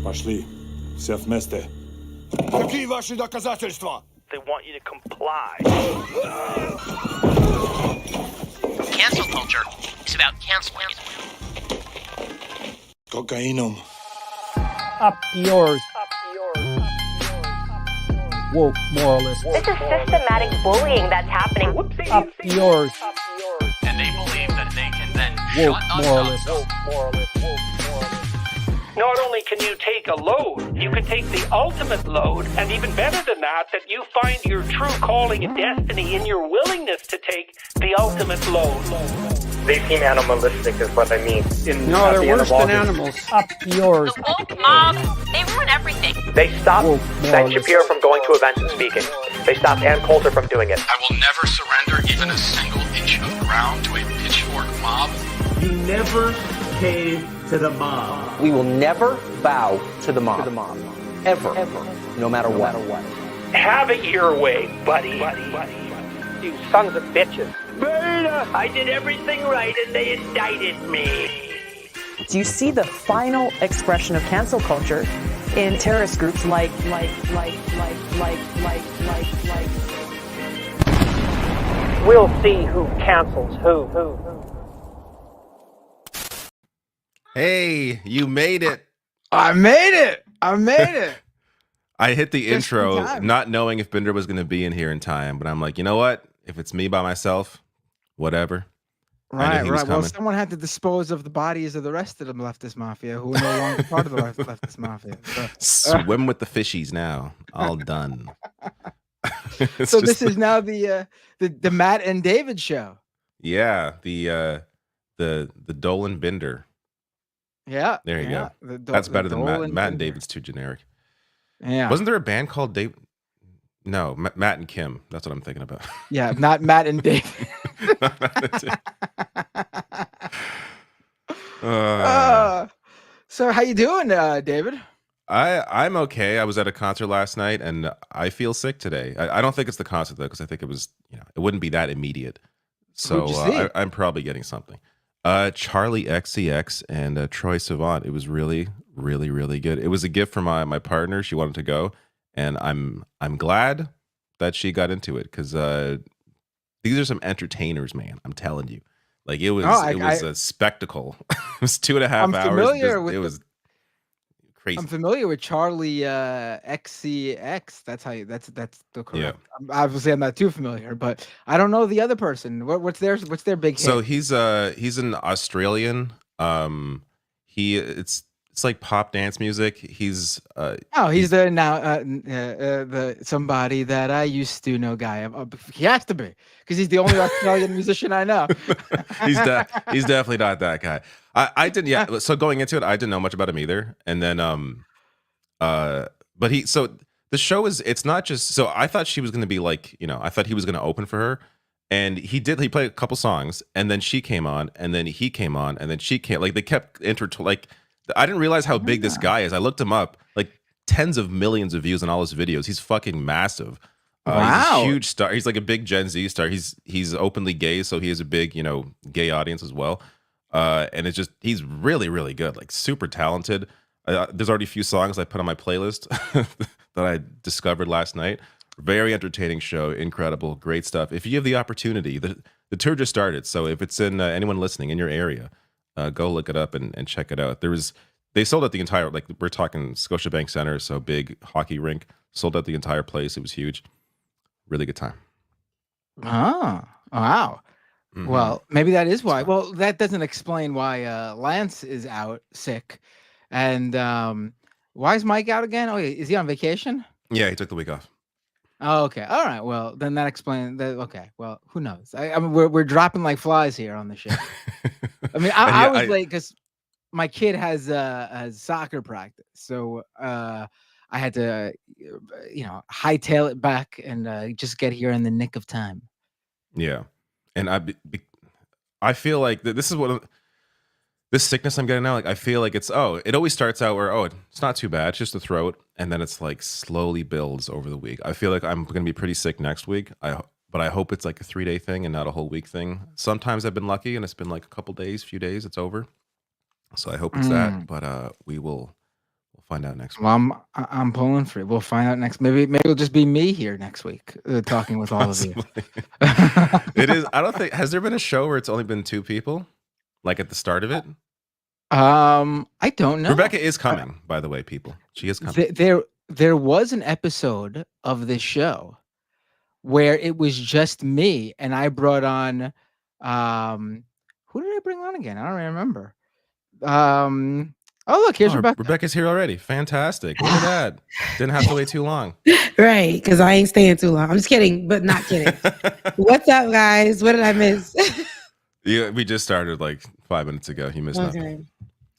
Пошли. Все вместе. Какие ваши доказательства? They want you to comply. Cancel culture is about canceling. Cocainum. Up yours. Woke moralist. This is systematic bullying that's happening. Up yours. And they believe that they can then Woke shut us moralist. up. Not only can you take a load, you can take the ultimate load, and even better than that you find your true calling and destiny in your willingness to take the ultimate load. They seem animalistic is what I mean. No, they're worse than animals. Up yours. The woke mob, they ruin everything. They stopped Woke Ben moralist. Shapiro from going to events and speaking. They stopped Ann Coulter from doing it. I will never surrender even a single inch of ground to a pitchfork mob. You never cave to the mob. We will never bow to the mob. Ever. No matter what. Have it your way, buddy. You sons of bitches. Beta! I did everything right and they indicted me. Do you see the final expression of cancel culture in terrorist groups like? We'll see who cancels who. Hey, you made it. I made it. I hit the Just in intro time. not knowing if Binder was going to be in here in time, but I'm like, you know what? If it's me by myself, whatever. I knew Right. he was Well, coming. someone had to dispose of the bodies of the rest of the Leftist Mafia who are no longer part of the Leftist Mafia. Swim with the fishies now. All done. It's So just this is now the Matt and David show. yeah, the Doel and Binder. Yeah. There you yeah. go. That's better than Matt and David's too generic. Yeah. Wasn't there a band called Dave? No, Matt and Kim. That's what I'm thinking about. Yeah, not Matt and David. So how you doing, David? I'm okay. I was at a concert last night, and I feel sick today. I don't think it's the concert though, because I think it was, it wouldn't be that immediate. So Who'd you see? I'm probably getting something. Charlie XCX and Troye Sivan. It was really, really, really good. It was a gift from my partner. She wanted to go, and I'm glad that she got into it because these are some entertainers, man. I'm telling you, like it was a spectacle. It was 2.5 I'm hours. familiar with it was crazy. I'm familiar with Charlie XCX. That's the correct. Yeah. Obviously, I'm not too familiar, but I don't know the other person. What's their big hit? So he's an Australian. It's like pop dance music. He's he's the somebody that I used to know guy. He has to be because he's the only Australian musician I know. he's definitely not that guy. I didn't. Yeah. So going into it, I didn't know much about him either. And then but the show it's not just. So I thought she was going to be like, I thought he was going to open for her. And he played a couple songs, and then she came on, and then he came on, and then she came. Like they kept I didn't realize how big this guy is. I looked him up, like tens of millions of views on all his videos. He's fucking massive. Wow. He's a huge star. He's like a big Gen Z star. He's openly gay, so he has a big, gay audience as well. And it's just, he's really, really good, like super talented. There's already a few songs I put on my playlist that I discovered last night. Very entertaining show, incredible, great stuff. If you have the opportunity, the tour just started. So if it's in anyone listening in your area, go look it up and check it out. They sold out the entire, like we're talking Scotiabank Center, so big hockey rink, sold out the entire place. It was huge. Really good time. Oh, wow. Mhm. Well, maybe that is why. Well, that doesn't explain why Lance is out sick. And why is Mike out again? Oh, is he on vacation? Yeah, he took the week off. Oh, okay. All right. Well, then that explains that. Okay. Well, who knows? I mean, we're dropping like flies here on the show. I mean, I was late because my kid has soccer practice, so I had to, hightail it back and just get here in the nick of time. Yeah, and I feel like this is this sickness I'm getting now. Like I feel like it always starts out where it's not too bad, it's just the throat, and then it's like slowly builds over the week. I feel like I'm gonna be pretty sick next week. But I hope it's like a 3-day thing and not a whole week thing. Sometimes I've been lucky and it's been like a couple days, few days, it's over. So I hope it's that. But we'll We'll find out next week. Well, I'm pulling for it. We'll find out next. Maybe it'll just be me here next week talking with all of you. It is. I don't think. Has there been a show where it's only been 2 people, like at the start of it? I don't know. Rebecca is coming, by the way, people. She is coming. There was an episode of this show where it was just me, and I brought on who did I bring on again? I don't remember. Oh, look, here's Rebecca. Rebecca's here already. Fantastic. Look at that. Didn't have to wait too long. Right, because I ain't staying too long. I'm just kidding, but not kidding. What's up, guys? What did I miss? Yeah, we just started like 5 minutes ago. You missed nothing.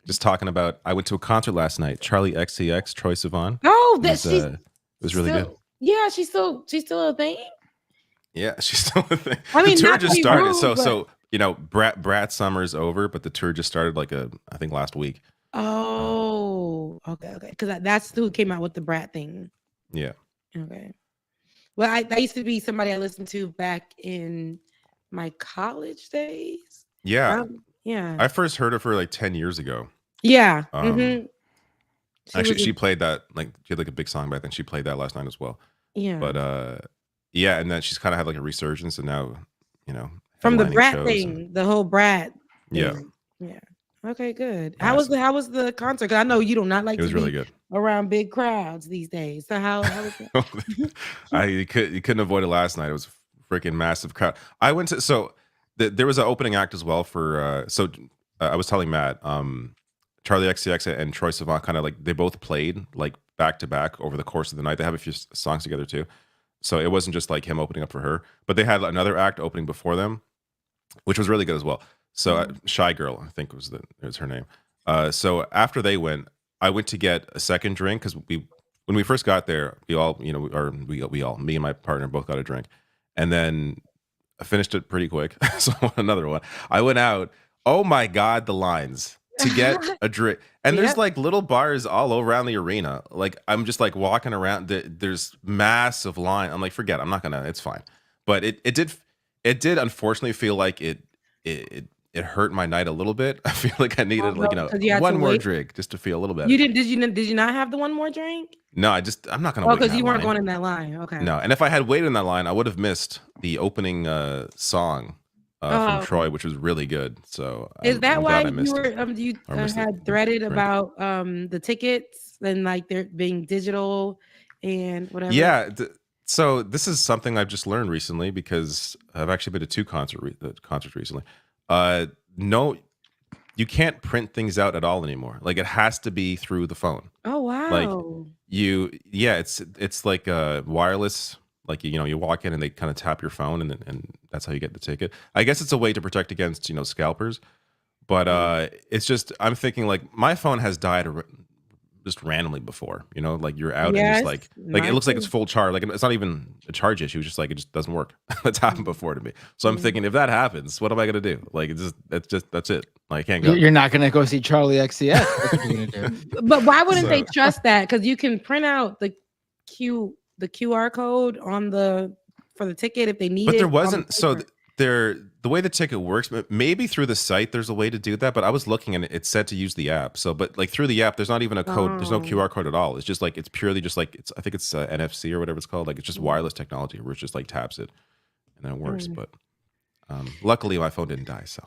Just talking about, I went to a concert last night. Charlie XCX, Troye Sivan. Oh, it was really good. Yeah, she's still a thing. Yeah, she's still a thing. I mean, the tour just started. Rude, so you know, Brat Summer's over, but the tour just started I think last week. Oh, okay. Because that's who came out with the Brat thing. Yeah. Okay. Well, I used to be somebody I listened to back in my college days. Yeah. Yeah. I first heard of her like 10 years ago. Yeah. She played that, like, she had like a big song back then. She played that last night as well. Yeah. But yeah, and then she's kind of had like a resurgence, and now, you know, from the Brat thing, the whole Brat thing. Yeah. Okay, good. Awesome. How was the concert? Because I know you do not like it was to really be good around big crowds these days. So how was it? you couldn't avoid it last night. It was a freaking massive crowd. I went to there was an opening act as well for I was telling Matt, Charlie XCX and Troye Sivan kind of like, they both played like back to back over the course of the night. They have a few songs together too, so it wasn't just like him opening up for her, but they had another act opening before them, which was really good as well. So Shy Girl, I think was her name. So after they went, I went to get a second drink because when we first got there, we all, you know, me and my partner both got a drink, and then I finished it pretty quick. So I want another one. I went out. Oh my God, the lines to get a drink. And there's like little bars all around the arena. Like I'm just like walking around. There's massive line. I'm like, forget it. I'm not gonna. It's fine. But it did unfortunately feel like it hurt my night a little bit. I feel like I needed one more drink just to feel a little better. Did you not have the one more drink? No, I'm not gonna. Oh, because you weren't going in that line. Okay. No, and if I had waited in that line, I would have missed the opening song from Troye, which was really good. So is that why you had threaded about the tickets and like they're being digital and whatever? Yeah. So this is something I've just learned recently because I've actually been to 2 concerts recently. No, you can't print things out at all anymore. Like it has to be through the phone. Oh wow! Like it's like wireless. Like you walk in and they kind of tap your phone and that's how you get the ticket. I guess it's a way to protect against scalpers. But it's just I'm thinking like my phone has died just randomly before. Like you're out and just like it looks like it's full charge. Like it's not even a charge issue. It's just like it just doesn't work. That's happened before to me. So I'm thinking if that happens, what am I gonna do? Like that's it. Like I can't go. You're not gonna go see Charlie XCX. That's what you're gonna do. But why wouldn't they trust that? Because you can print out the QR code for the ticket if they need it. But there wasn't the way the ticket works, maybe through the site there's a way to do that, but I was looking and it said to use the app. So but like through the app there's not even a code, there's no QR code at all. It's just like it's purely just like I think it's NFC or whatever it's called. Like it's just wireless technology where it just like taps it and then it works. But luckily my phone didn't die, so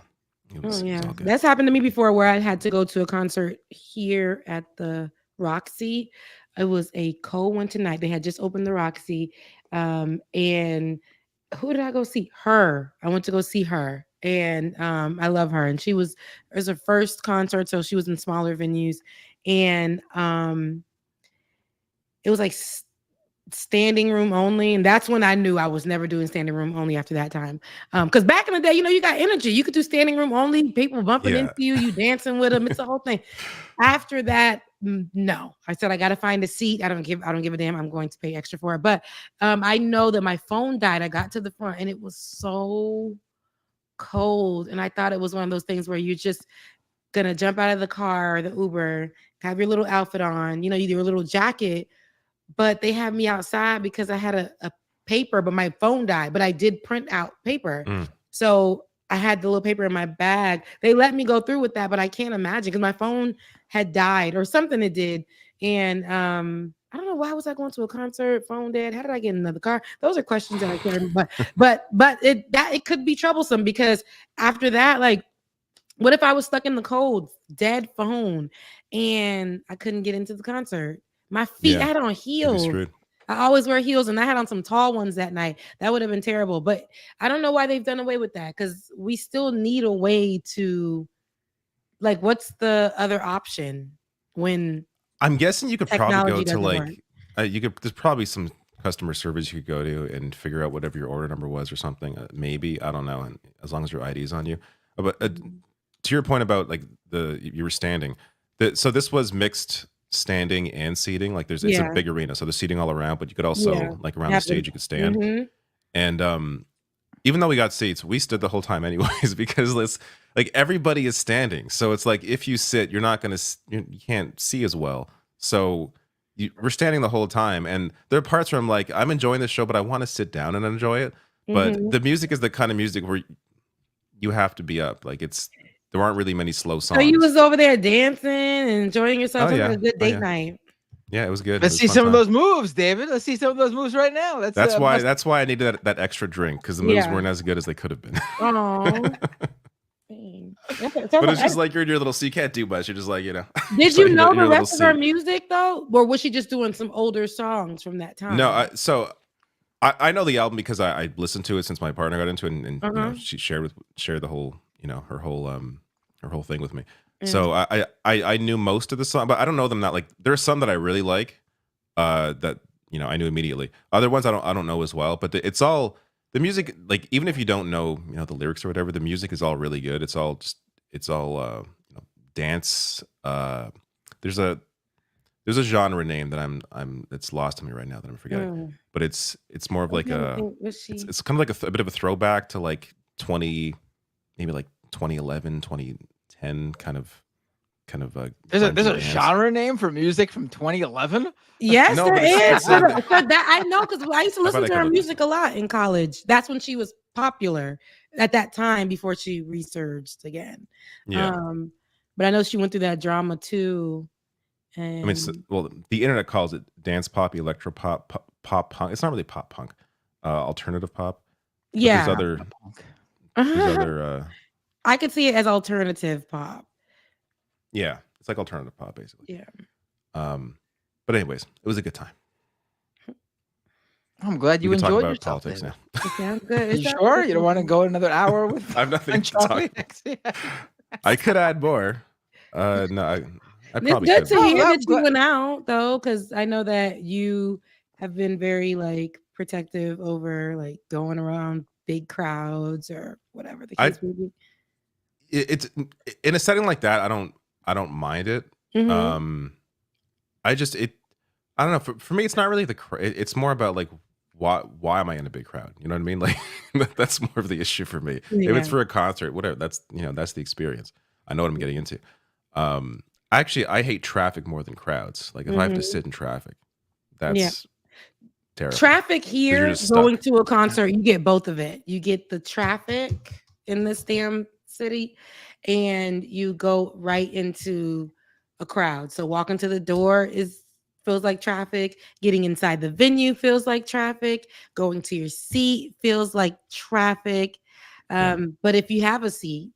it was all good. That's happened to me before where I had to go to a concert here at the Roxy. It was a cold winter night. They had just opened the Roxy. And who did I go see? Her. I went to go see her. And I love her. And it was her first concert, so she was in smaller venues. And it was like standing room only. And that's when I knew I was never doing standing room only after that time. Because back in the day, you got energy. You could do standing room only, people bumping into you dancing with them. It's the whole thing. After that, no, I said I got to find a seat. I don't give a damn. I'm going to pay extra for it. But I know that my phone died. I got to the front and it was so cold. And I thought it was one of those things where you're just gonna jump out of the car or the Uber, have your little outfit on, your little jacket. But they had me outside because I had a paper, but my phone died. But I did print out paper. So I had the little paper in my bag. They let me go through with that, but I can't imagine because my phone had died or something it did. And I don't know, why was I going to a concert? Phone dead. How did I get in another car? Those are questions that I can't remember. But it could be troublesome because after that, like, what if I was stuck in the cold, dead phone, and I couldn't get into the concert? My feet, I had on heels. I always wear heels, and I had on some tall ones that night. That would have been terrible. But I don't know why they've done away with that, because we still need a way to, like, what's the other option when I'm guessing you could probably go to work? there's probably some customer service you could go to and figure out whatever your order number was or something. Maybe, I don't know. And as long as your ID is on you. But to your point about like you were standing, so this was mixed standing and seating. Like it's a big arena, so there's seating all around, but you could also like around the stage you could stand. And even though we got seats, we stood the whole time anyways because like everybody is standing. So it's like if you sit, you're not gonna you can't see as well. So we're standing the whole time, and there are parts where I'm like, I'm enjoying the show, but I want to sit down and enjoy it. But the music is the kind of music where you have to be up. Like there aren't really many slow songs. So you was over there dancing and enjoying yourself. It was a good date night. Yeah, it was good. Let's see some of those moves, David. Let's see some of those moves right now. That's why I needed that extra drink, because the moves weren't as good as they could have been. Oh. But it's just like you're in your little, so you can't do much. You're just like, Did you know the rest of her music though, or was she just doing some older songs from that time? No, I know the album because I listened to it since my partner got into it, and she shared the whole her whole thing with me. So I knew most of the song, but I don't know them. Not like there are some that I really like that I knew immediately. Other ones I don't know as well. But it's all the music. Like even if you don't know the lyrics or whatever, the music is all really good. It's all dance. There's a genre name that it's lost on me right now that I'm forgetting. But it's more of like it's kind of like a bit of a throwback to like 2011, 2010 kind of there's a genre name for music from 2011. Yes, there is. For that I know, because I used to listen to her music a lot in college. That's when she was popular at that time before she resurged again. But I know she went through that drama too. And I mean, the internet calls it dance pop, electro pop, pop punk. It's not really pop punk, alternative pop. Yeah, there's other. I could see it as alternative pop. Yeah, it's like alternative pop, basically. Yeah. But anyways, it was a good time. I'm glad you enjoyed yourself. Politics now. Sounds good. You sure you don't want to go another hour with? I have nothing to talk. I could add more. No, I probably it's good could. to hear that you went out though, because I know that you have been very like protective over like going around big crowds or whatever the case may be. It's in a setting like that. I don't mind it. I don't know. For me, it's not really it's more about like why am I in a big crowd? You know what I mean? Like that's more of the issue for me. Yeah. If it's for a concert, whatever, that's that's the experience. I know what I'm getting into. Actually, I hate traffic more than crowds. Like if I have to sit in traffic, that's terrible. Traffic here, going to a concert, you get both of it. You get the traffic in this damn city, and you go right into a crowd. So walking to the door feels like traffic. Getting inside the venue feels like traffic. Going to your seat feels like traffic. But if you have a seat,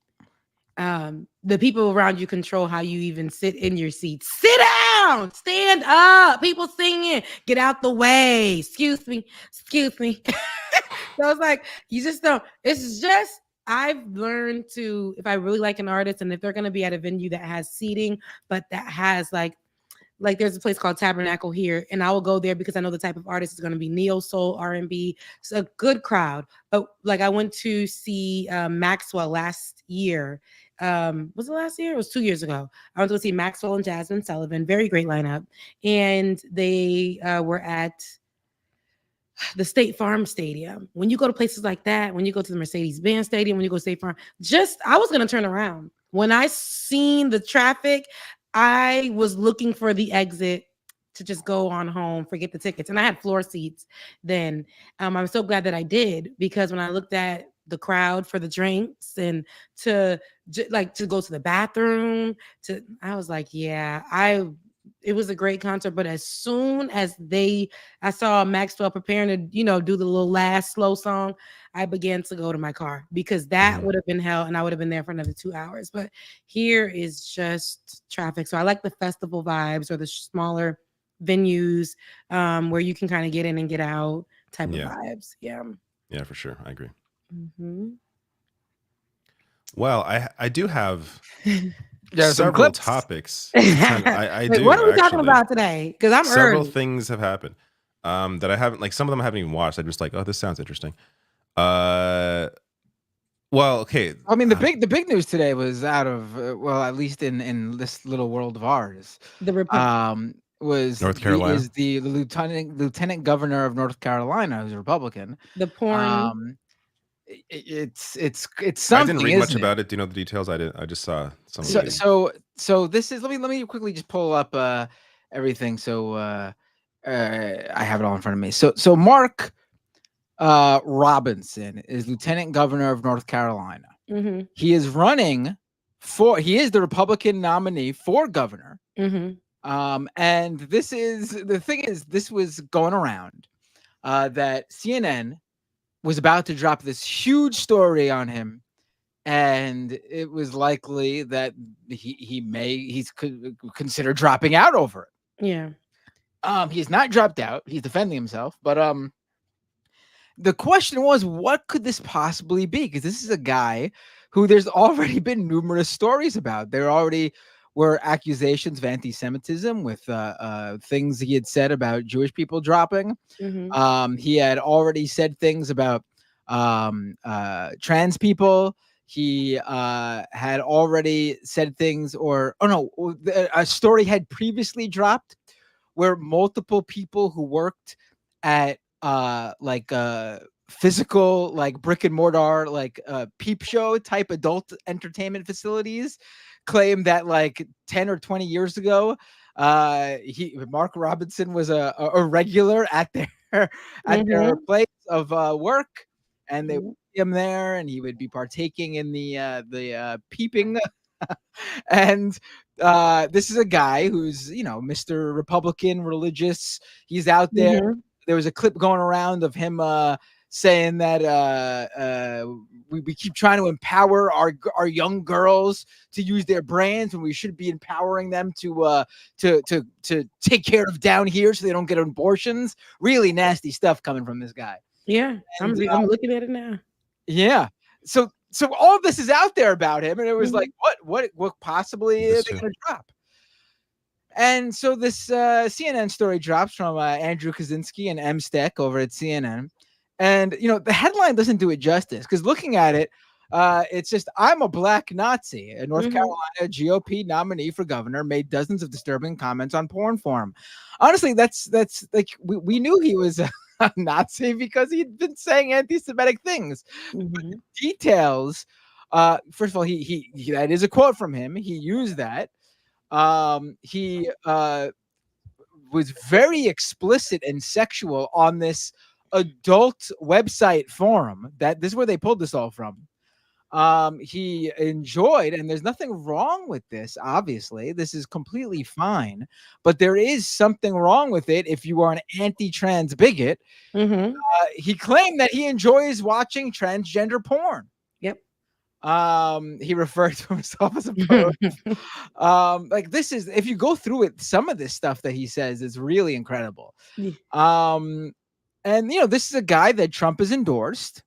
the people around you control how you even sit in your seat. Sit down, stand up, people singing, get out the way. Excuse me. So it's like, you just don't, it's just, I've learned to, if I really like an artist and if they're going to be at a venue that has seating, but that has like there's a place called Tabernacle here, and I will go there because I know the type of artist is going to be neo soul, R&B. It's a good crowd. But like I went to see Maxwell last year. Was it last year? It was 2 years ago. I went to see Maxwell and Jasmine Sullivan. Very great lineup. And they were at the State Farm Stadium. When you go to places like that, when you go to the Mercedes-Benz Stadium, when you go to State Farm, I was going to turn around. When I seen the traffic, I was looking for the exit to just go on home, forget the tickets. And I had floor seats then. I'm so glad that I did, because when I looked at the crowd for the drinks and to go to the bathroom. I was like, yeah, it was a great concert. But as soon as I saw Maxwell preparing to, do the little last slow song, I began to go to my car because that would have been hell and I would have been there for another 2 hours. But here is just traffic. So I like the festival vibes or the smaller venues where you can kind of get in and get out type of vibes. Yeah. Yeah, for sure. I agree. Mm-hmm. Well, I do have several topics. I do. What are we talking about today? Because I'm several early. things have happened that I haven't, like, some of them I haven't even watched. I'm just like, oh, this sounds interesting. Well, okay. I mean, the big news today was out of at least in this little world of ours. Was North Carolina. Is the lieutenant governor of North Carolina, who's a Republican. The porn. It's something. I didn't read much about it. Do you know the details? I just saw some. So this is. Let me quickly just pull up everything. So I have it all in front of me. So Mark Robinson is lieutenant governor of North Carolina. Mm-hmm. He is running he is the Republican nominee for governor. Mm-hmm. And this was going around that CNN was about to drop this huge story on him, and it was likely that he's considered dropping out over it. Yeah. He's not dropped out. He's defending himself, but the question was, what could this possibly be? Because this is a guy who there's already been numerous stories about. There already were accusations of anti-Semitism with things he had said about Jewish people dropping. Mm-hmm. He had already said things about trans people. He had already said things, a story had previously dropped where multiple people who worked at physical, like brick and mortar, peep show type adult entertainment facilities claimed that like 10 or 20 years ago, Mark Robinson was a regular at their place of work, and they would see him there, and he would be partaking in the peeping. And this is a guy who's Mr. Republican religious. He's out there. Mm-hmm. There was a clip going around of him saying that we keep trying to empower our young girls to use their brains when we should be empowering them to take care of down here so they don't get abortions. Really nasty stuff coming from this guy. Yeah, I'm looking at it now. Yeah. So all of this is out there about him, and it was like, what possibly are they going to drop? And so this CNN story drops from Andrew Kaczynski and M. Steck over at CNN. And, the headline doesn't do it justice, because looking at it, it's just, I'm a black Nazi. A North Carolina GOP nominee for governor made dozens of disturbing comments on porn forum. Honestly, that's like, we knew he was a Nazi because he'd been saying anti-Semitic things. But the details, first of all, he that is a quote from him. He used that. He was very explicit and sexual on this adult website forum. This is where they pulled this all from. He enjoyed, and there's nothing wrong with this. Obviously, this is completely fine, but there is something wrong with it if you are an anti-trans bigot. He claimed that he enjoys watching transgender porn. Yep. He referred to himself as a poet. Like, this is, if you go through it, some of this stuff that he says is really incredible. And this is a guy that Trump has endorsed.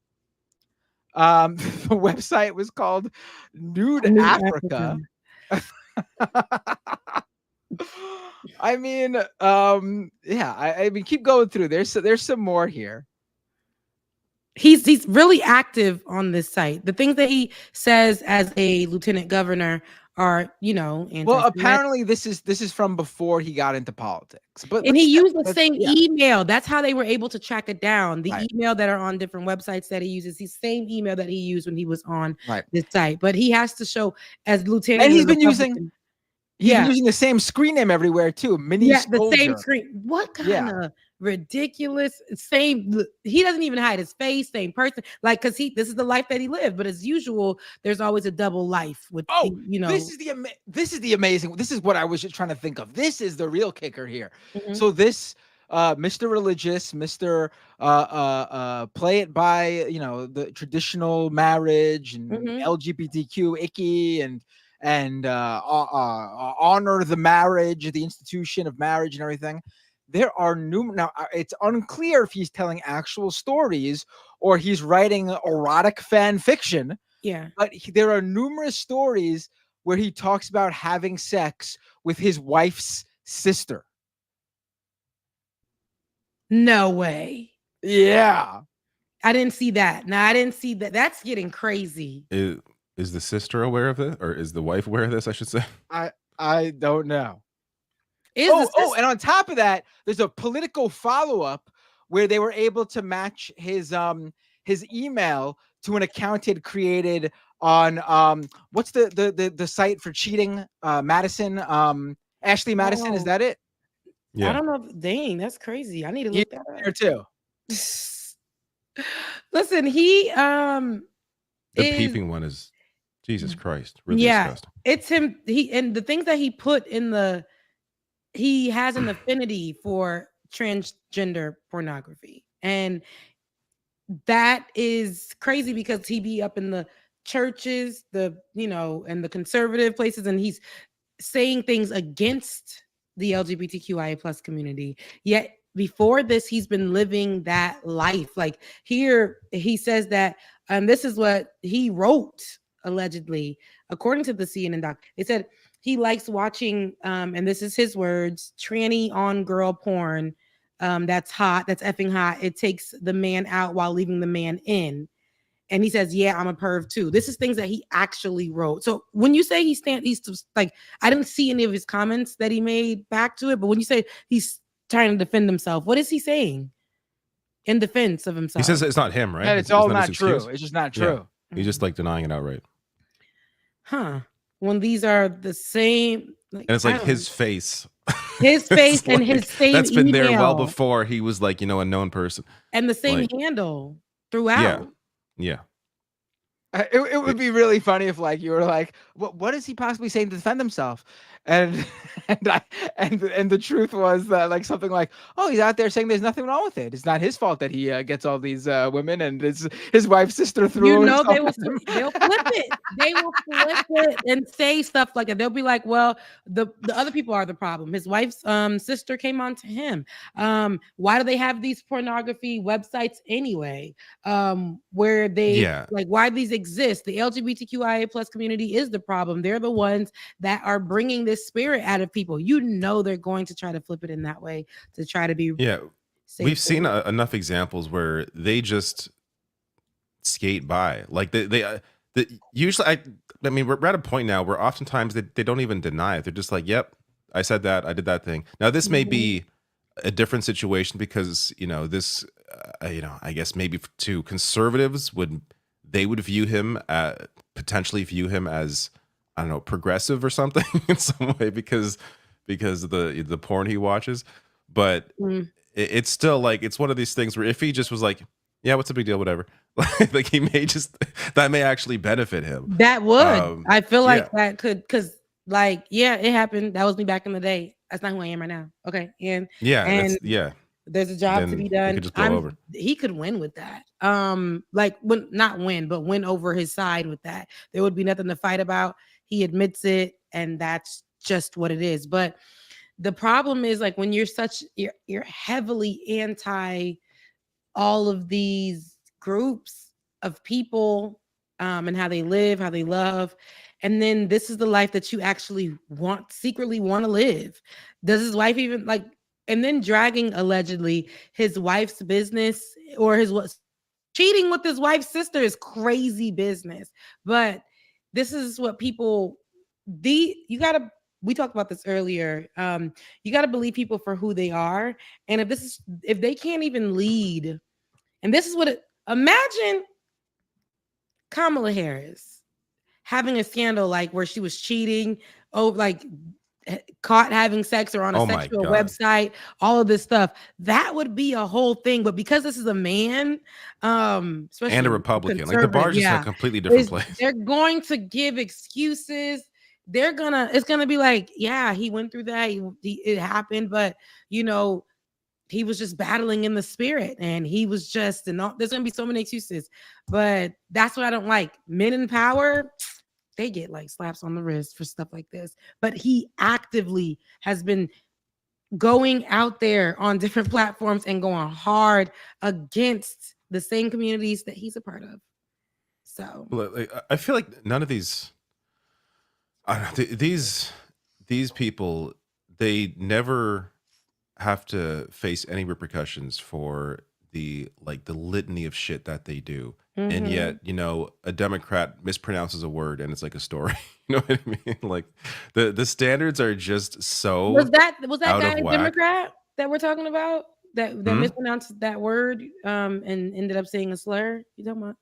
The website was called Nude Africa. I mean, I mean, keep going through. There's some more here. He's really active on this site. The things that he says as a lieutenant governor are, well, apparently this is from before he got into politics. And he used the same email. That's how they were able to track it down. The email that are on different websites that he uses, the same email that he used when he was on this site. But he has to show as lieutenant. And he's been using the same screen name everywhere too. The same screen. What kind of ridiculous. He doesn't even hide his face, same person. Like, because this is the life that he lived. But as usual, there's always a double life with This is the amazing. This is what I was just trying to think of. This is the real kicker here. So this Mr. Religious, Mr. Play it by, the traditional marriage and LGBTQ icky and honor the marriage, the institution of marriage and everything. There are now it's unclear if he's telling actual stories or he's writing erotic fan fiction. Yeah. But there are numerous stories where he talks about having sex with his wife's sister. No way. Yeah. I didn't see that. No, I didn't see that. That's getting crazy. Is the sister aware of this, or is the wife aware of this? I should say. I don't know. And on top of that, there's a political follow-up where they were able to match his email to an account he'd created on what's the site for cheating? Madison, Ashley Madison, is that it? Yeah. I don't know. Dang, that's crazy. I need to look that up. Here too. Listen, he the peeping one is Jesus Christ. Really disgusting. It's him. And the things that he put in he has an affinity for transgender pornography. And that is crazy because he be up in the churches, and the conservative places, and he's saying things against the LGBTQIA plus community. Yet before this, he's been living that life. Like here, he says that, this is what he wrote, allegedly, according to the CNN doc. They said he likes watching, and this is his words, tranny on girl porn. That's hot. That's effing hot. It takes the man out while leaving the man in. And he says, yeah, I'm a perv too. This is things that he actually wrote. So when you say he's like, I didn't see any of his comments that he made back to it. But when you say he's trying to defend himself, what is he saying in defense of himself? He says it's not him, right? And it's all not true. It's just not true. Yeah. He's just like denying it outright. Huh. When these are the same. And it's like his face. His face and his same that's been email. there well before he was like, a known person. And the same handle throughout. Yeah. It would be really funny if you were like, what is he possibly saying to defend himself? And the truth was that something like, oh, he's out there saying there's nothing wrong with it. It's not his fault that he gets all these women and his wife's sister through. They'll flip it. They will flip it and say stuff like that. They'll be like, well, the other people are the problem. His wife's sister came on to him. Why do they have these pornography websites anyway? Where they why these exist? The LGBTQIA plus community is the problem. They're the ones that are bringing this spirit out of people. They're going to try to flip it in that way to try to be we've seen enough examples where they just skate by. Like they usually I mean we're at a point now where oftentimes they don't even deny it. They're just like, yep, I said that, I did that thing. Now this may be a different situation because this I guess maybe to conservatives would view him potentially view him as, I don't know, progressive or something in some way because of the porn he watches. But it's still it's one of these things where if he just was like, yeah, what's the big deal, whatever, like he may that may actually benefit him. That would I feel like that could, because it happened. That was me back in the day. That's not who I am right now. Okay. And there's a job to be done. Just blow over. He could win with that. Not win, but win over his side with that. There would be nothing to fight about. He admits it, and that's just what it is. But the problem is when you're heavily anti all of these groups of people and how they live, how they love. And then this is the life that you actually secretly want to live. Does his wife even and then dragging allegedly his wife's business or cheating with his wife's sister is crazy business. But this is what people, we talked about this earlier. You got to believe people for who they are. And if they can't even lead, and this is imagine Kamala Harris having a scandal where she was cheating caught having sex or on a Oh my sexual God. website, all of this stuff, that would be a whole thing. But because this is a man, especially And a Republican, like the bar's just a completely different place. They're going to give excuses. It's gonna be like, yeah, he went through that. It happened, but you know, he was just battling in the spirit, and he was just, and there's gonna be so many excuses. But that's what I don't like. Men in power, they get like slaps on the wrist for stuff like this. But he actively has been going out there on different platforms and going hard against the same communities that he's a part of. So I feel like none of these, I don't know, these people, they never have to face any repercussions for the litany of shit that they do. And yet, you know, a Democrat mispronounces a word and it's like a story. You know what I mean? Like the standards are just so was that out guy of a whack. Democrat that we're talking about that mispronounced that word and ended up saying a slur? You talking about?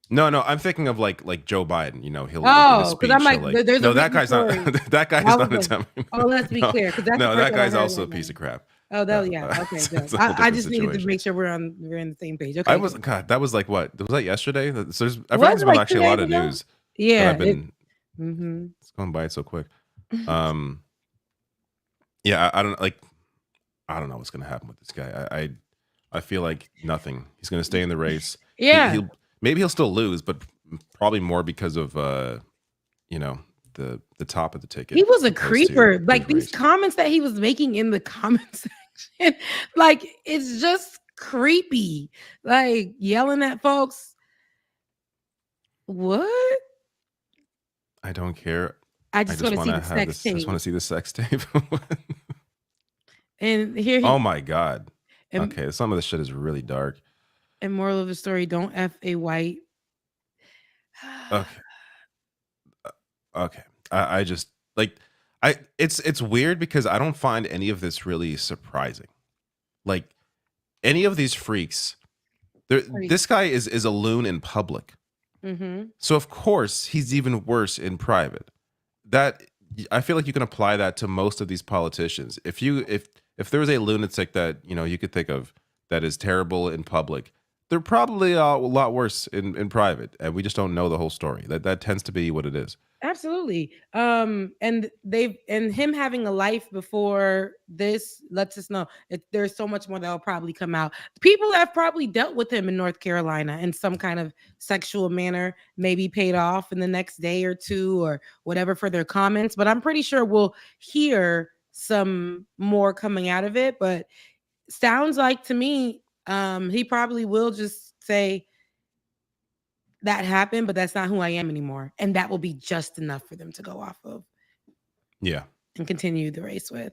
No, I'm thinking of like Joe Biden. You know, he'll because I'm like, there's no, a that guy's story. not that guy is not a Like, Democrat. oh, let's be clear, because that's no, that guy's also a piece of crap. Oh, yeah. Okay, good. I just needed to make sure we're on the same page. Okay. That was like what? Was that yesterday? So I feel like there's been actually a lot of news. Yeah. I've been it's going by so quick. Yeah, I don't know what's gonna happen with this guy. I feel like nothing. He's gonna stay in the race. Yeah. Maybe he'll still lose, but probably more because of you know, the top of the ticket. He was a creeper. Like these comments that he was making in the comment section, like it's just creepy. Like yelling at folks. What? I don't care. I just want to see the sex tape. I just want to see the sex tape. And here oh my God. Okay, some of the shit is really dark. And moral of the story, don't F a white. Okay. I just like it's weird because I don't find any of this really surprising. Like any of these freaks, this guy is a loon in public. So of course he's even worse in private. That I feel like you can apply that to most of these politicians. If there was a lunatic that, you know, you could think of that is terrible in public, they're probably a lot worse in private, and we just don't know the whole story. That tends to be what it is. Absolutely. And him having a life before this lets us know there's so much more that will probably come out. People have probably dealt with him in North Carolina in some kind of sexual manner, maybe paid off in the next day or two or whatever for their comments. But I'm pretty sure we'll hear some more coming out of it. But sounds like to me, he probably will just say, that happened, but that's not who I am anymore. And that will be just enough for them to go off of. Yeah. And continue the race with.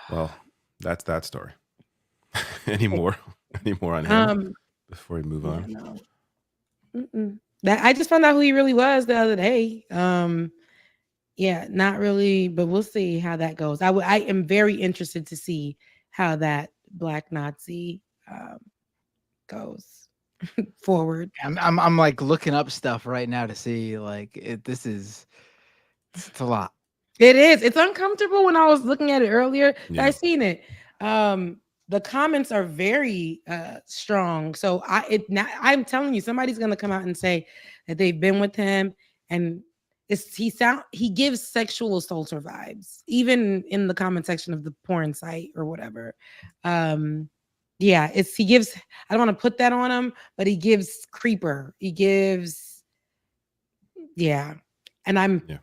Well, that's that story. Any more on him before we move on? No. That I just found out who he really was the other day. Yeah, not really, but we'll see how that goes. I am very interested to see how that Black Nazi goes forward. I'm like looking up stuff right now to see like it's a lot. It is. It's uncomfortable. When I was looking at it earlier, I seen it. The comments are very strong. So I'm telling you, somebody's gonna come out and say that they've been with him, and he gives sexual assaulter vibes, even in the comment section of the porn site or whatever. Yeah, he gives, I don't want to put that on him, but he gives creeper. He gives, and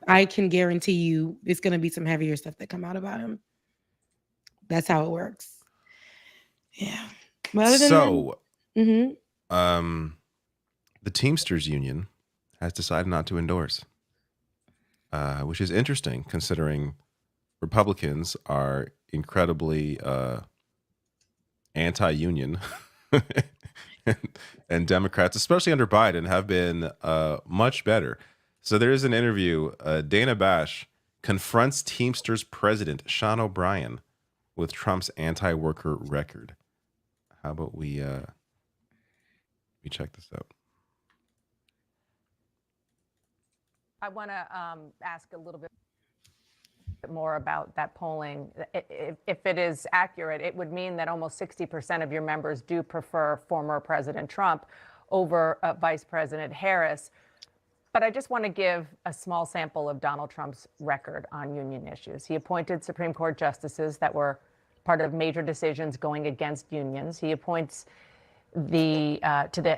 I can guarantee you it's going to be some heavier stuff that come out about him. That's how it works. Yeah. So, the Teamsters union has decided not to endorse, which is interesting considering Republicans are incredibly anti-union and Democrats, especially under Biden, have been much better. So there is an interview. Dana Bash confronts Teamsters president Sean O'Brien with Trump's anti-worker record. How about we check this out? I want to ask a little bit more about that polling. If it is accurate, it would mean that almost 60% of your members do prefer former President Trump over Vice President Harris. But I just want to give a small sample of Donald Trump's record on union issues. He appointed Supreme Court justices that were part of major decisions going against unions. He appoints to the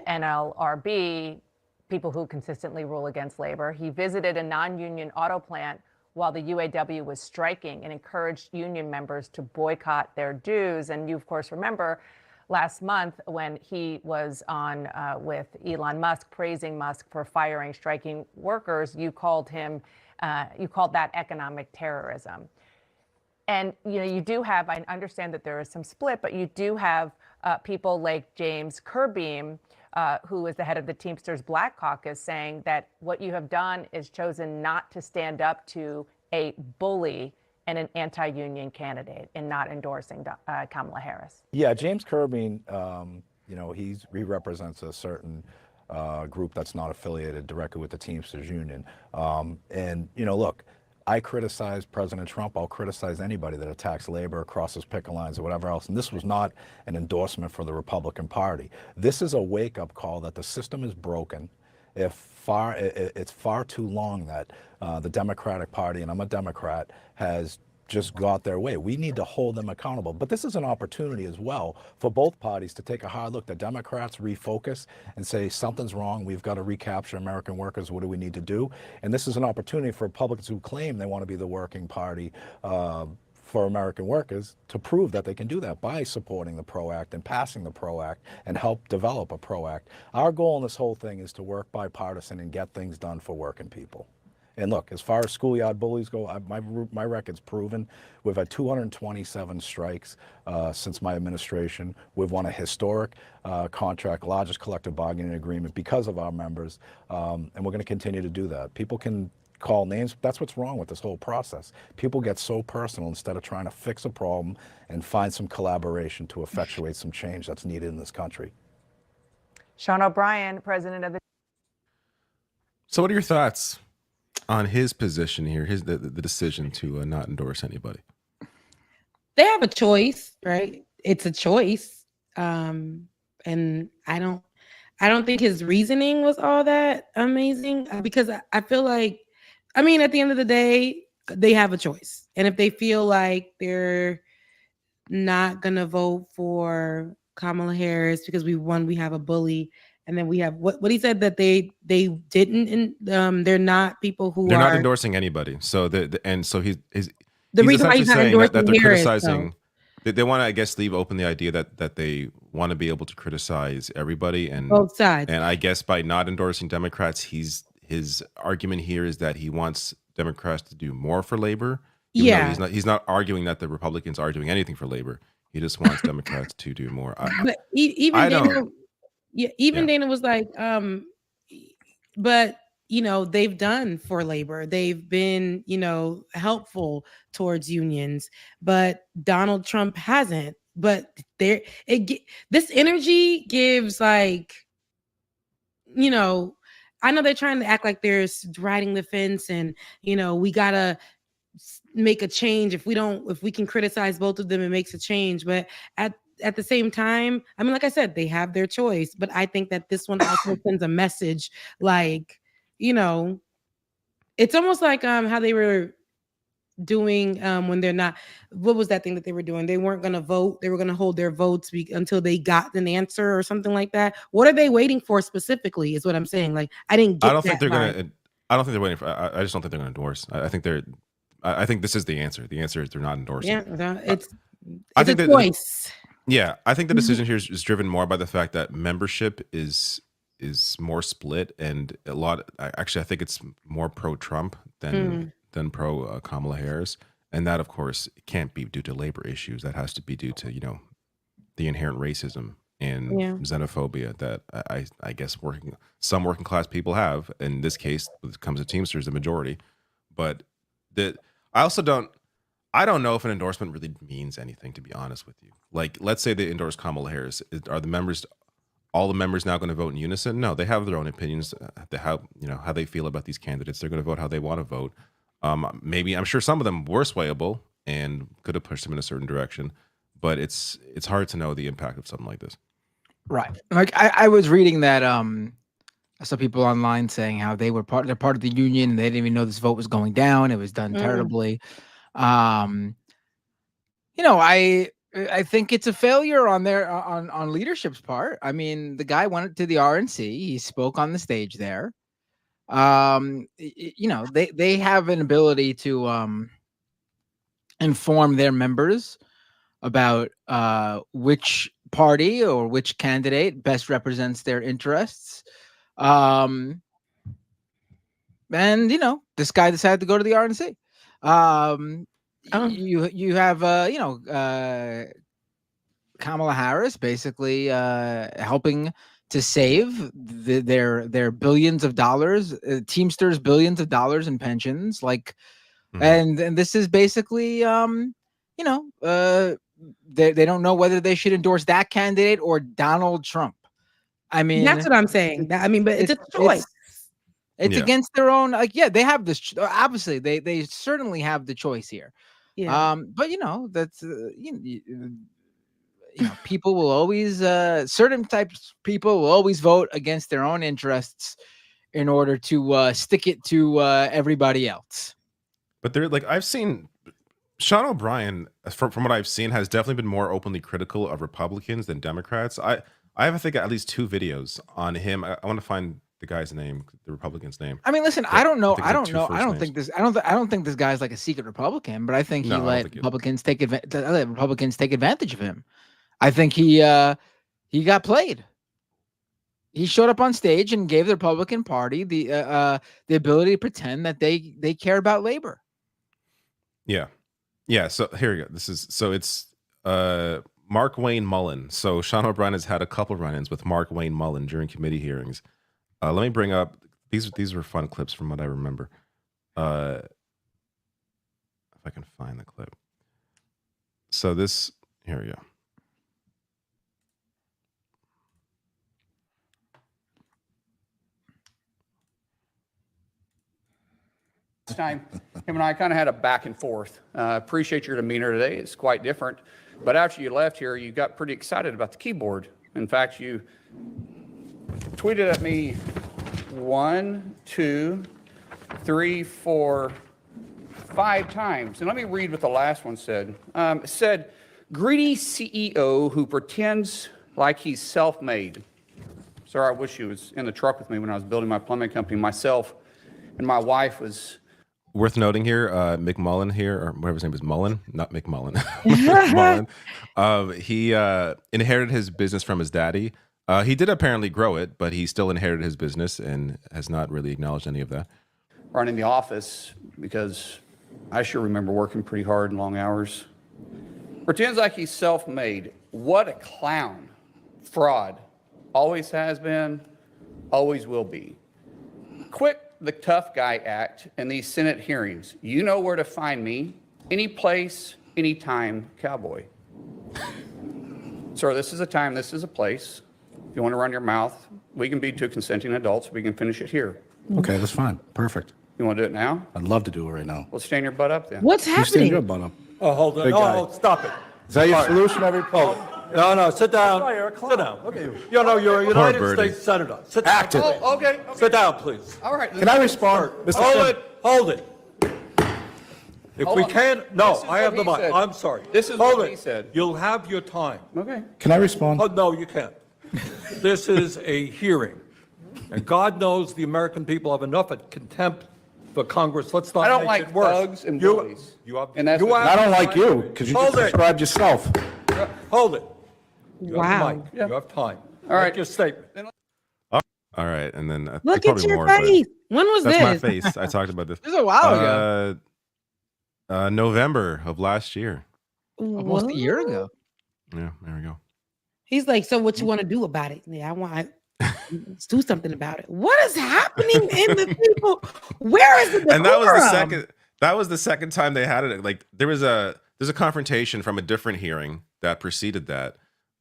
NLRB people who consistently rule against labor. He visited a non-union auto plant while the UAW was striking and encouraged union members to boycott their dues. And you, of course, remember last month when he was on with Elon Musk, praising Musk for firing striking workers, you called that economic terrorism. And you do have, I understand that there is some split, but you do have people like James Kerbeam, who is the head of the Teamsters Black Caucus, saying that what you have done is chosen not to stand up to a bully and an anti-union candidate and not endorsing Kamala Harris. Yeah, James Kerbeam, he represents a certain group that's not affiliated directly with the Teamsters Union. Look, I criticize President Trump. I'll criticize anybody that attacks labor, crosses picket lines, or whatever else. And this was not an endorsement for the Republican Party. This is a wake-up call that the system is broken. It's far too long that the Democratic Party, and I'm a Democrat, has just got their way. We need to hold them accountable. But this is an opportunity as well for both parties to take a hard look. The Democrats refocus and say something's wrong. We've got to recapture American workers. What do we need to do? And this is an opportunity for Republicans who claim they want to be the working party for American workers to prove that they can do that by supporting the PRO Act and passing the PRO Act and help develop a PRO Act. Our goal in this whole thing is to work bipartisan and get things done for working people. And look, as far as schoolyard bullies go, my record's proven. We've had 227 strikes since my administration. We've won a historic contract, largest collective bargaining agreement because of our members, and we're going to continue to do that. People can call names. That's what's wrong with this whole process. People get so personal instead of trying to fix a problem and find some collaboration to effectuate some change that's needed in this country. Sean O'Brien, president of the... So what are your thoughts on his position here, the decision to not endorse anybody? They have a choice, right? It's a choice. And I don't think his reasoning was all that amazing because I feel like, at the end of the day, they have a choice. And if they feel like they're not going to vote for Kamala Harris because we have a bully, and then we have what he said that they didn't, they're not people who they're are not endorsing anybody. So he's the reason why he's not endorsing that they're Harris, criticizing. They want to, I guess, leave open the idea that they want to be able to criticize everybody and both sides. And I guess by not endorsing Democrats, his argument here is that he wants Democrats to do more for labor. He's not arguing that the Republicans are doing anything for labor. He just wants Democrats to do more. But even Dana was like, but they've done for labor. They've been, helpful towards unions, but Donald Trump hasn't. But this energy gives like, I know they're trying to act like they're riding the fence and, we gotta make a change. If we can criticize both of them, it makes a change. But at the same time, like I said, they have their choice, but I think that this one also sends a message like, it's almost like how they were doing when they're not, what was that thing that they were doing? They weren't going to vote. They were going to hold their votes until they got an answer or something like that. What are they waiting for specifically is what I'm saying. Like, I didn't get I don't think they're waiting for, I just don't think they're going to endorse. I think this is the answer. The answer is they're not endorsing. Yeah, it's a choice. I think the decision here is driven more by the fact that membership is more split and I think it's more pro-Trump than pro Kamala Harris. And that, of course, can't be due to labor issues. That has to be due to, the inherent racism and xenophobia that I guess some working class people have. In this case, when it comes to Teamsters, the majority. But I don't know if an endorsement really means anything, to be honest with you. Like, let's say they endorse Kamala Harris. Are the members all the members now going to vote in unison? No, they have their own opinions. How they feel about these candidates. They're going to vote how they want to vote. Maybe I'm sure some of them were swayable and could have pushed them in a certain direction, but it's hard to know the impact of something like this. Right. Like I was reading that I saw people online saying how they're part of the union and they didn't even know this vote was going down. It was done terribly. I think it's a failure on on leadership's part. I mean, the guy went to the RNC. He spoke on the stage there. They have an ability to inform their members about which party or which candidate best represents their interests. And this guy decided to go to the RNC. You have Kamala Harris basically helping to save their billions of dollars, Teamsters billions of dollars in pensions, and this is basically they don't know whether they should endorse that candidate or Donald Trump. I mean, that's what I'm saying. But it's a choice. It's against their own. They have this. Obviously, they certainly have the choice here. Yeah. But that's people will always certain types of people will always vote against their own interests in order to stick it to everybody else. But they're I've seen Sean O'Brien, from what I've seen, has definitely been more openly critical of Republicans than Democrats. I have, I think, at least 2 videos on him. I want to find the guy's name, the Republican's name. I mean, listen, I don't know. I don't think this guy's like a secret Republican, but I think he let Republicans take advantage of him. I think he got played. He showed up on stage and gave the Republican Party the ability to pretend that they care about labor. Yeah. So here we go. It's Mark Wayne Mullin. So Sean O'Brien has had a couple run-ins with Mark Wayne Mullin during committee hearings. Let me bring up these were fun clips from what I remember. If I can find the clip. So here we go. Time, him and I kind of had a back and forth. Appreciate your demeanor today. It's quite different. But after you left here, you got pretty excited about the keyboard. In fact, you tweeted at me 1, 2, 3, 4, 5 times. And let me read what the last one said. It said, greedy CEO who pretends like he's self-made. Sir, I wish you was in the truck with me when I was building my plumbing company. Myself and my wife was... Worth noting here, McMullen here, or whatever his name is, Mullin, not McMullen. Mullin. He inherited his business from his daddy. He did apparently grow it, but he still inherited his business and has not really acknowledged any of that. Running the office, because I sure remember working pretty hard and long hours. Pretends like he's self-made. What a clown. Fraud. Always has been, always will be. Quit the tough guy act in these Senate hearings. You know where to find me. Any place, anytime, cowboy. Sir, this is a time, this is a place. If you want to run your mouth, we can be 2 consenting adults. We can finish it here. Okay, that's fine. Perfect. You want to do it now? I'd love to do it right now. Well, stand your butt up then. What's You stand happening? your butt up. Oh, hold on. Big guy. Oh, stop it. Is that your solution every poll? No, sit down. Sit down. Okay. You're a United States Senator. Sit down. Active. Oh, okay. Sit down, please. All right. Can I respond? Mr. Hold it. If Hold we on. can't, no, This is I have what the he mic. said. I'm sorry. This is Hold what it. he said. You'll have your time. Okay. Can I respond? Oh, no, you can't. This is a hearing. And God knows the American people have enough contempt for Congress. Let's not I don't make like it worse. thugs and bullies. And that's I don't like you, because you just described yourself. Hold it. You Wow. have the mic. You have time. All right. Make your statement. All right, and then Look probably at your more, but face. When was that's my this? face. I talked about this. This is a while ago. November of last year. Almost a year ago. Yeah, there we go. He's like, so what you want to do about it? Yeah, I want let's do something about it. What is happening in the people? Where is it? And that was the second. That was the second time they had it. Like there's a confrontation from a different hearing that preceded that,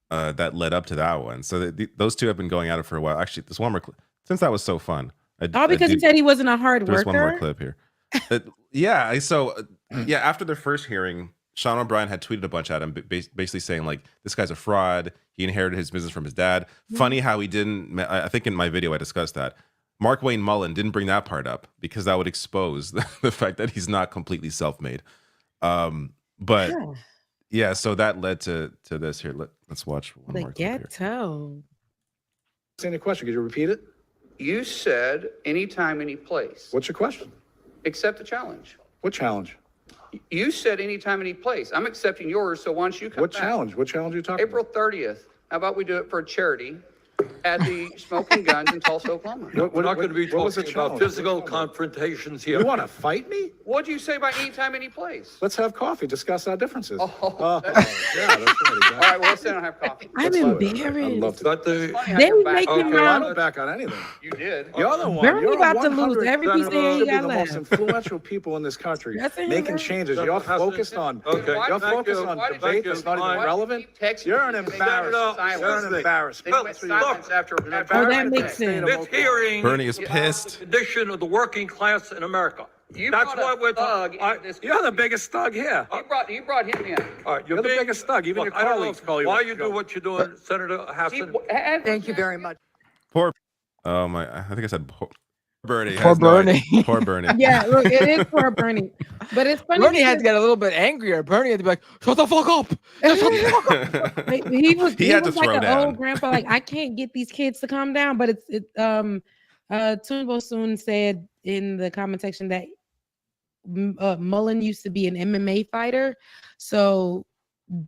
that led up to that one. So those two have been going at it for a while. Actually, there's one more clip. Since that was so fun. Because he said he wasn't a hard worker. There's one more clip here. After the first hearing, Sean O'Brien had tweeted a bunch at him, basically saying like, this guy's a fraud. He inherited his business from his dad. Funny how he didn't, I think in my video I discussed that. Mark Wayne Mullin didn't bring that part up because that would expose the fact that he's not completely self-made. But yeah, so that led to this here. Let's watch one more clip here. Ghetto. Any question? Could you repeat it? You said anytime, any place. What's your question? Accept the challenge. What challenge? You said anytime, any place. I'm accepting yours, so why don't you come What back? challenge? What challenge are you talking April 30th. How about we do it for a charity at the Smoking Guns in Tulsa, Oklahoma? We're not going to be what was the talking about challenge? physical confrontations here. You want to fight me? What do you say about anytime, any place? Let's have coffee, discuss our differences. Yeah, that's right. All right, well, let's sit down and have coffee. I'm embarrassed. But They make him I out. don't back on anything. You did. You're the one. Bernie You're about to 100 lose every piece of hair he should be got the left. most influential people in this country, That's it, making man. changes. You're focused on. Okay. You're Thank focused you. on Thank debate you. that's not Fine. even relevant. You're an embarrassment. You're an embarrassment. They went silence after Oh, that makes sense. this hearing Bernie is pissed. condition of the working class in America. You That's brought why a thug into this. You're the biggest thug here. You brought him in. All right, You're the biggest thug. Even Look, your I don't colleagues know call you. why you do what you're doing, Senator Hassan. Thank you very much. Poor. Oh my! I think I said poor Bernie. Poor has no Bernie. idea. Poor Bernie. Yeah, look, it is for Bernie. But it's funny. Bernie had to get a little bit angrier. Bernie had to be like, shut the fuck up. Shut the fuck up. He had to was throw like down. an old grandpa. Like, I can't get these kids to calm down. But Tunbo Soon said in the comment section that Mullin used to be an MMA fighter, so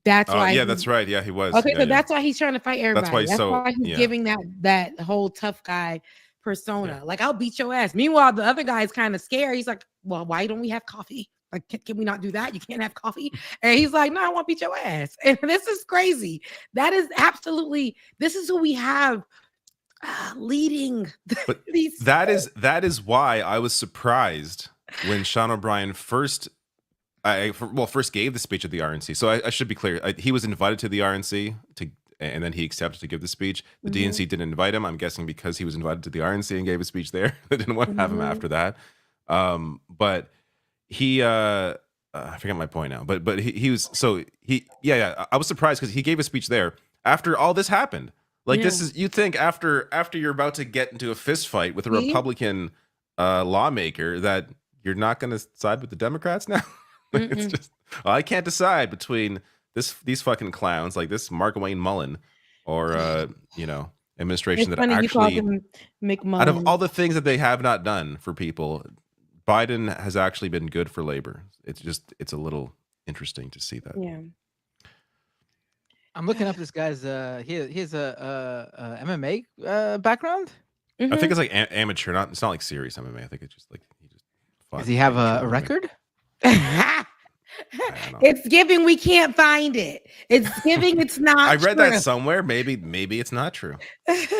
that's why. Yeah, that's right. Yeah, he was. Okay, Yeah, so yeah. that's why he's trying to fight everybody. That's why he's giving that whole tough guy persona. Like, I'll beat your ass. Meanwhile, the other guy is kind of scared. He's like, well, why don't we have coffee? Like, can we not do that? You can't have coffee. And he's like, no, I want to beat your ass. And this is crazy. That is absolutely, this is who we have leading But these. that is why I was surprised when Sean O'Brien first gave the speech at the RNC. So I should be clear. He was invited to the RNC and then he accepted to give the speech. The DNC didn't invite him. I'm guessing because he was invited to the RNC and gave a speech there. They didn't want to have him after that. But he, I forget my point now. But he was I was surprised because he gave a speech there after all this happened. Like this is, you think after you're about to get into a fist fight with a Republican lawmaker that you're not going to side with the Democrats now. It's just, I can't decide between these fucking clowns like this Mark Wayne Mullin or administration that actually, out of all the things that they have not done for people, Biden has actually been good for labor. It's a little interesting to see that. Yeah. I'm looking up this guy's he has a MMA background. I think it's like amateur, it's not like serious MMA. I think it's just like he just fought. Does he have a record? It's giving we can't find it. It's giving it's not. I read true. that somewhere. Maybe it's not true.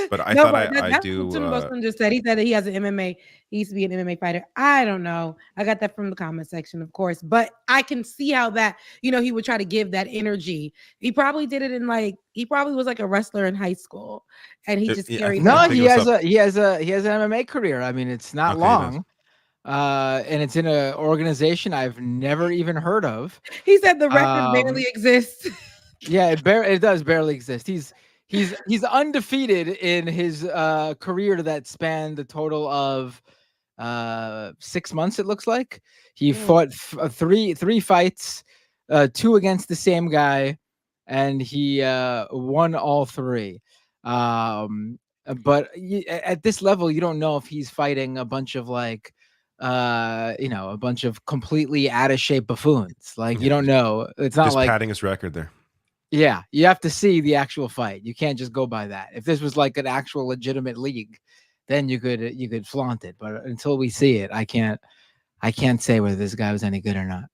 But I thought I do. What Tim Wilson just said. He said that he has an MMA. He used to be an MMA fighter. I don't know. I got that from the comment section, of course. But I can see how that, he would try to give that energy. He probably did it he probably was like a wrestler in high school, and he just carried. No, he has an MMA career. I mean, it's not long. And it's in an organization I've never even heard of. He said the record barely exists. Yeah, it does barely exist. He's undefeated in his career that spanned the total of 6 months. It looks like he fought three fights, 2 against the same guy, and he won all 3. But at this level, you don't know if he's fighting a bunch of a bunch of completely out of shape buffoons. Like, you don't know. It's not just like padding his record there. Yeah, you have to see the actual fight. You can't just go by that. If this was like an actual legitimate league, then you could flaunt it. But until we see it, I can't say whether this guy was any good or not.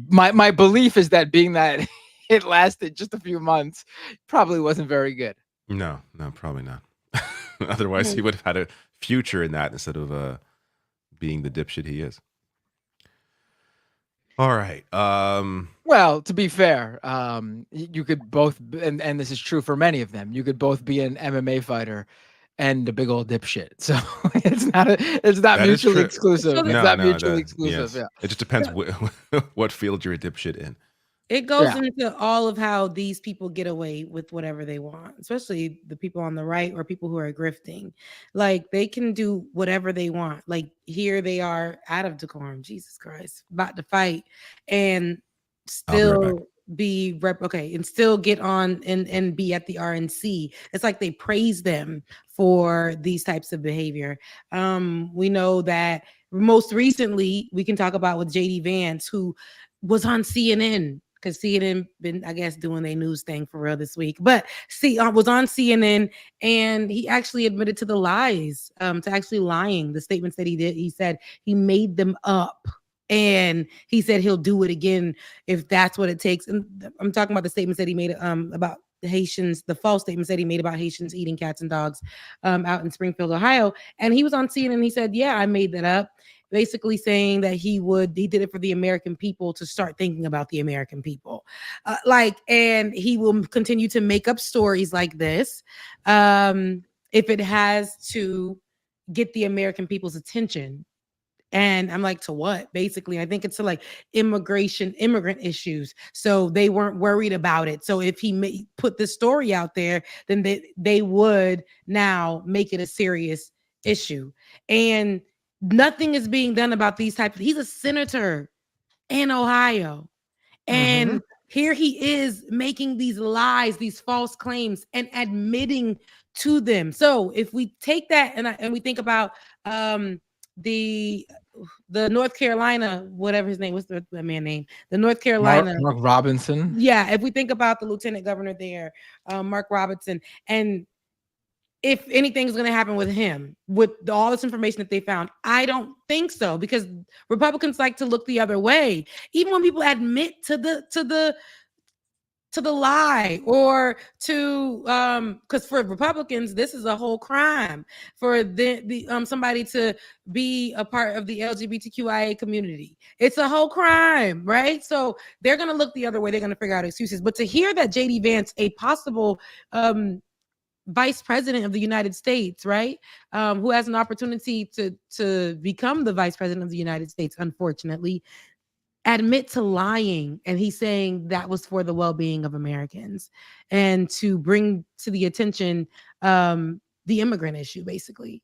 My belief is that being that it lasted just a few months, probably wasn't very good. No, probably not. Otherwise, he would have had a future in that instead of being the dipshit he is. All right. Well, to be fair, you could both, and this is true for many of them. You could both be an MMA fighter and a big old dipshit. So it's not mutually exclusive. It's not mutually exclusive. Yes. Yeah. It just depends what field you're a dipshit in. It goes into all of how these people get away with whatever they want, especially the people on the right or people who are grifting. Like they can do whatever they want. Like here they are out of decorum, Jesus Christ, about to fight and still and still get on and be at the RNC. It's like they praise them for these types of behavior. We know that most recently we can talk about with JD Vance, who was on CNN. Because CNN been, I guess, doing their news thing for real this week. But was on CNN and he actually admitted to the lies, to actually lying, the statements that he did. He said he made them up. And he said he'll do it again if that's what it takes. And I'm talking about the statements that he made about the Haitians, the false statements that he made about Haitians eating cats and dogs out in Springfield, Ohio. And he was on CNN and he said, yeah, I made that up. Basically saying that he did it for the American people to start thinking about the American people. And he will continue to make up stories like this if it has to get the American people's attention. And I'm like, to what? Basically, I think it's to like immigrant issues. So they weren't worried about it. So if he put this story out there, then they would now make it a serious issue. And nothing is being done about these types. He's a senator in Ohio. And here he is making these lies, these false claims, and admitting to them. So if we take that and we think about the North Carolina, whatever his name, what's the man name? The North Carolina. Mark Robinson. Yeah, if we think about the lieutenant governor there, Mark Robinson, and if anything's going to happen with him, with all this information that they found, I don't think so, because Republicans like to look the other way, even when people admit to the lie or to because for Republicans this is a whole crime for the somebody to be a part of the LGBTQIA community. It's a whole crime, right? So they're going to look the other way. They're going to figure out excuses. But to hear that JD Vance, a possible vice president of the United States, right? Who has an opportunity to become the vice president of the United States, unfortunately, admit to lying. And he's saying that was for the well-being of Americans and to bring to the attention the immigrant issue, basically.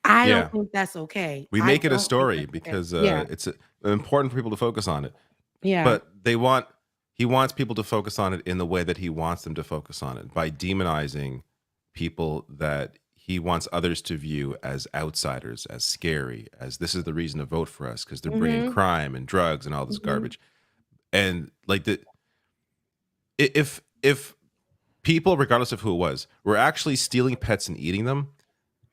I don't think that's okay. We make it a story because it's important for people to focus on it. Yeah. But he wants people to focus on it in the way that he wants them to focus on it, by demonizing people that he wants others to view as outsiders, as scary, as this is the reason to vote for us because they're bringing crime and drugs and all this garbage. And like if people, regardless of who it was, were actually stealing pets and eating them,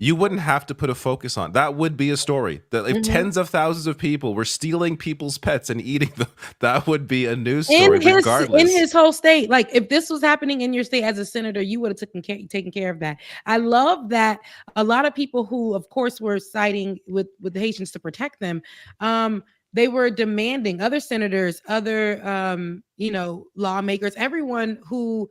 you wouldn't have to put a focus on that. Would be a story that if tens of thousands of people were stealing people's pets and eating them, that would be a news story regardless. In his whole state. Like if this was happening in your state as a senator, you would have taken care of that. I love that a lot of people who, of course, were siding with the Haitians to protect them, they were demanding, other senators, other lawmakers, everyone who's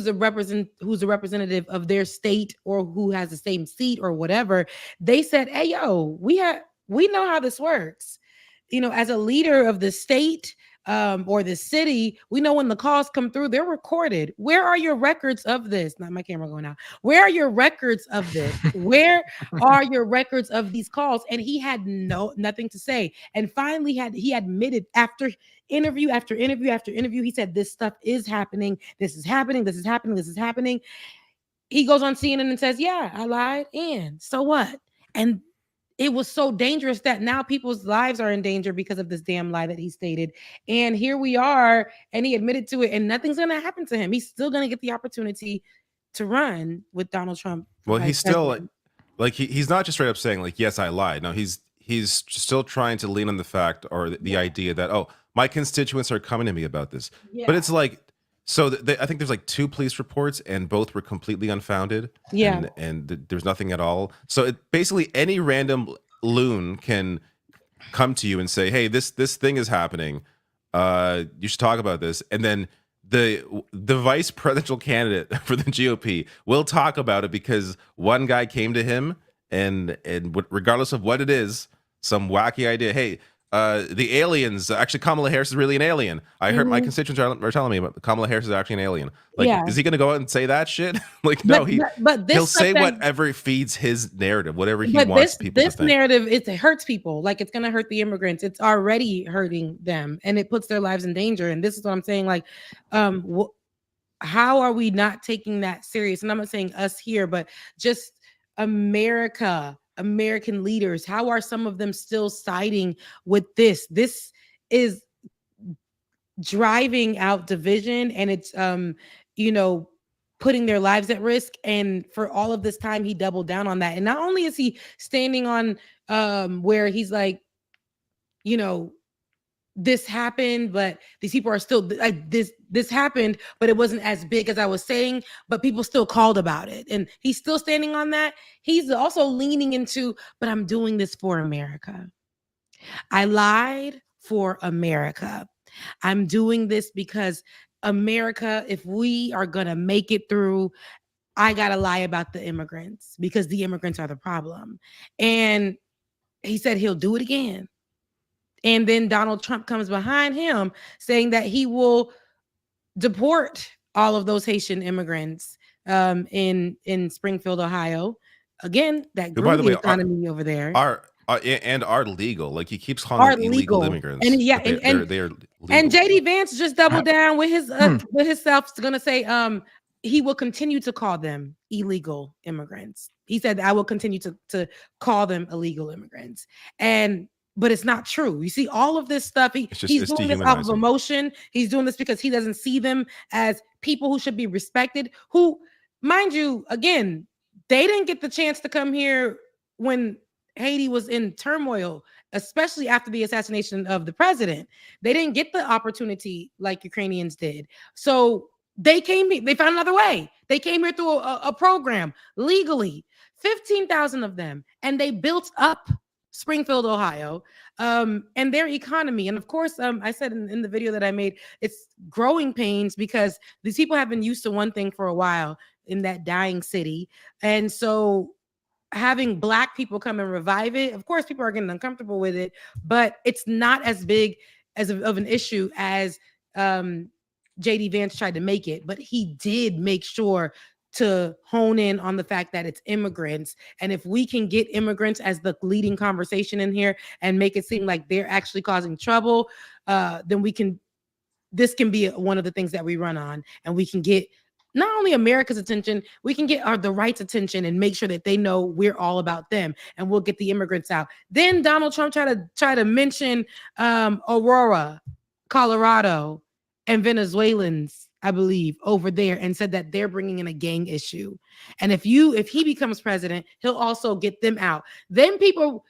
a representative of their state or who has the same seat or whatever, they said, hey, yo, we know how this works. As a leader of the state or the city, we know when the calls come through, they're recorded. Where are your records of this? Not my camera going out. Where are your records of this? Where are your records of these calls? And he had nothing to say. And finally he admitted after interview after interview after interview, he said, this stuff is happening. This is happening. This is happening. This is happening. He goes on CNN and says, yeah, I lied. And so what? And it was so dangerous that now people's lives are in danger because of this damn lie that he stated. And here we are, and he admitted to it, and nothing's going to happen to him. He's still going to get the opportunity to run with Donald Trump. Well, he's still he's not just straight up saying like, yes, I lied. No, he's still trying to lean on the fact or the idea that, oh, my constituents are coming to me about this. Yeah. But it's like, so I think there's like 2 police reports and both were completely unfounded. Yeah. And there's nothing at all. So basically any random loon can come to you and say, hey, this thing is happening. You should talk about this. And then the vice presidential candidate for the GOP will talk about it because one guy came to him and regardless of what it is, some wacky idea. Hey, the aliens, actually Kamala Harris is really an alien. I heard my constituents are telling me about Kamala Harris is actually an alien. Like, is he going to go out and say that shit? Like, no, he'll say whatever feeds his narrative, whatever he wants people to think. This narrative, it hurts people. Like, it's going to hurt the immigrants. It's already hurting them, and it puts their lives in danger. And this is what I'm saying. Like, how are we not taking that serious? And I'm not saying us here, but just American leaders, how are some of them still siding with this? This is driving out division, and it's putting their lives at risk. And for all of this time, he doubled down on that. And not only is he standing on where he's like, this happened, but these people are still like this happened, but it wasn't as big as I was saying, but people still called about it. And he's still standing on that. He's also leaning into, but I'm doing this for America. I lied for America. I'm doing this because America, if we are going to make it through, I got to lie about the immigrants because the immigrants are the problem. And he said he'll do it again. And then Donald Trump comes behind him saying that he will deport all of those Haitian immigrants in Springfield, Ohio. Again, that grew the economy over there. Are legal. Like, he keeps calling them illegal immigrants. And they're legal. And JD Vance just doubled down with his with himself. Going to say he will continue to call them illegal immigrants. He said, I will continue to call them illegal immigrants. But it's not true. You see, all of this stuff, he's doing this out of emotion. He's doing this because he doesn't see them as people who should be respected, who, mind you, again, they didn't get the chance to come here when Haiti was in turmoil, especially after the assassination of the president. They didn't get the opportunity like Ukrainians did. So they came here, they found another way. They came here through a program legally, 15,000 of them, and they built up Springfield, Ohio, and their economy. And of course, I said in the video that I made, it's growing pains because these people have been used to one thing for a while in that dying city. And so having Black people come and revive it, of course, people are getting uncomfortable with it, but it's not as big of an issue as JD Vance tried to make it. But he did make sure to hone in on the fact that it's immigrants. And if we can get immigrants as the leading conversation in here and make it seem like they're actually causing trouble, then this can be one of the things that we run on, and we can get not only America's attention, we can get the right's attention and make sure that they know we're all about them, and we'll get the immigrants out. Then Donald Trump try to mention Aurora, Colorado, and Venezuelans, I believe, over there, and said that they're bringing in a gang issue. And if he becomes president, he'll also get them out. Then people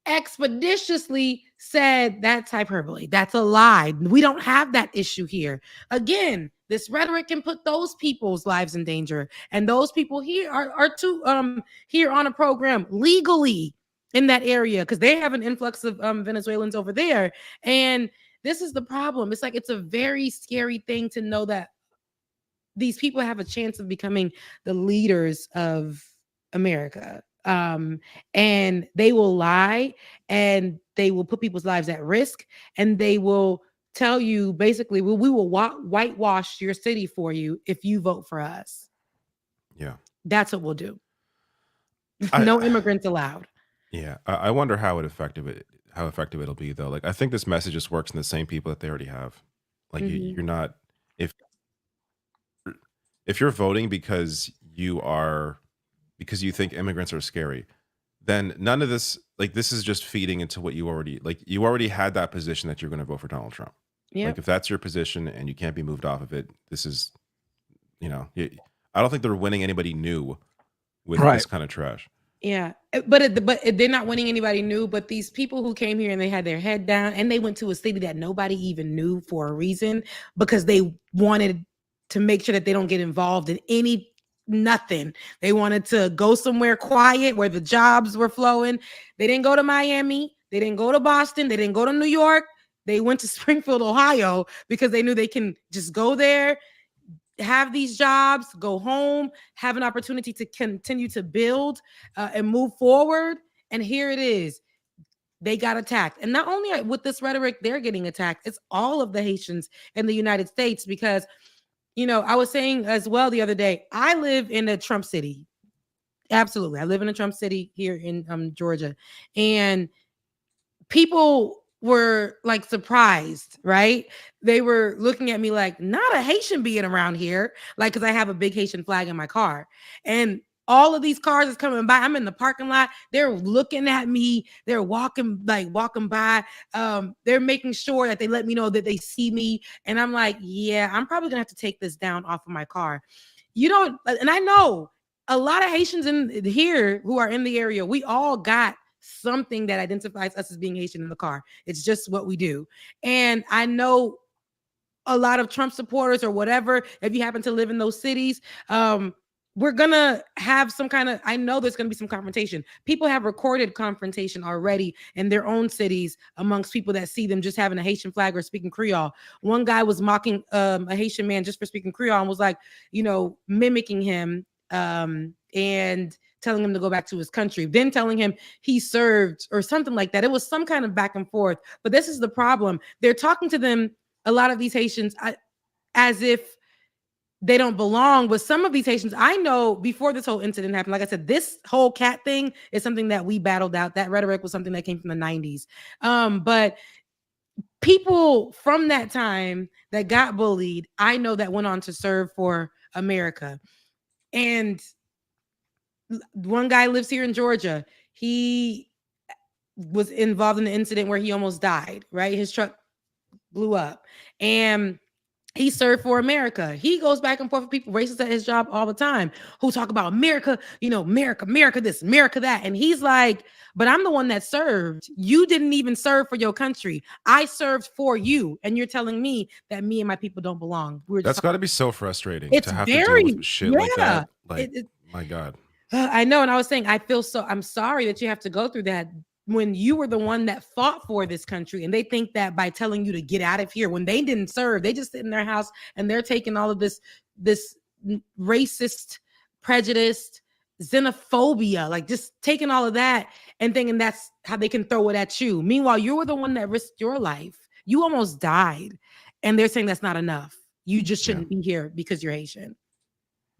expeditiously said that's hyperbole. That's a lie. We don't have that issue here. Again, this rhetoric can put those people's lives in danger. And those people here are here on a program legally in that area because they have an influx of Venezuelans over there. And this is the problem. It's like, it's a very scary thing to know that these people have a chance of becoming the leaders of America. And they will lie, and they will put people's lives at risk, and they will tell you basically, we will whitewash your city for you if you vote for us. Yeah. That's what we'll do. No immigrants allowed. Yeah. I wonder how effective it'll be, though. Like, I think this message just works in the same people that they already have. Like, you're not, if you're voting because you think immigrants are scary, then none of this, like, this is just feeding into what you already had that position that you're going to vote for Donald Trump. Yeah. Like, if that's your position and you can't be moved off of it, this is, I don't think they're winning anybody new with this kind of trash. Yeah, but they're not winning anybody new. But these people who came here and they had their head down and they went to a city that nobody even knew for a reason, because they wanted to make sure that they don't get involved in nothing. They wanted to go somewhere quiet where the jobs were flowing. They didn't go to Miami. They didn't go to Boston. They didn't go to New York. They went to Springfield, Ohio, because they knew they can just go there, have these jobs, go home, have an opportunity to continue to build and move forward. And here it is. They got attacked. And not only with this rhetoric, they're getting attacked. It's all of the Haitians in the United States because, I was saying as well the other day, I live in a Trump city. Absolutely. I live in a Trump city here in Georgia. And people were like surprised, right? They were looking at me like, not a Haitian being around here, like, because I have a big Haitian flag in my car. And all of these cars is coming by. I'm in the parking lot. They're looking at me. They're walking by. They're making sure that they let me know that they see me. And I'm like, yeah, I'm probably gonna have to take this down off of my car. And I know a lot of Haitians in here who are in the area, we all got something that identifies us as being Haitian in the car. It's just what we do. And I know a lot of Trump supporters or whatever, if you happen to live in those cities, we're going to have I know there's going to be some confrontation. People have recorded confrontation already in their own cities amongst people that see them just having a Haitian flag or speaking Creole. One guy was mocking a Haitian man just for speaking Creole and was like, mimicking him and telling him to go back to his country, then telling him he served or something like that. It was some kind of back and forth. But this is the problem. They're talking to them, a lot of these Haitians, as if they don't belong. But some of these Haitians, I know before this whole incident happened, like I said, this whole cat thing is something that we battled out. That rhetoric was something that came from the 90s. But people from that time that got bullied, I know that went on to serve for America. And one guy lives here in Georgia. He was involved in an incident where he almost died, right? His truck blew up. And he served for America. He goes back and forth with people, racists at his job all the time, who talk about America, America this, America that. And he's like, but I'm the one that served. You didn't even serve for your country. I served for you. And you're telling me that me and my people don't belong. That's got to be so frustrating to have to deal with shit like that. Like, my God. I know. And I was saying, I'm sorry that you have to go through that when you were the one that fought for this country. And they think that by telling you to get out of here when they didn't serve, they just sit in their house and they're taking all of this racist, prejudiced, xenophobia, like just taking all of that and thinking that's how they can throw it at you. Meanwhile, you were the one that risked your life. You almost died. And they're saying that's not enough. You just shouldn't be here because you're Haitian.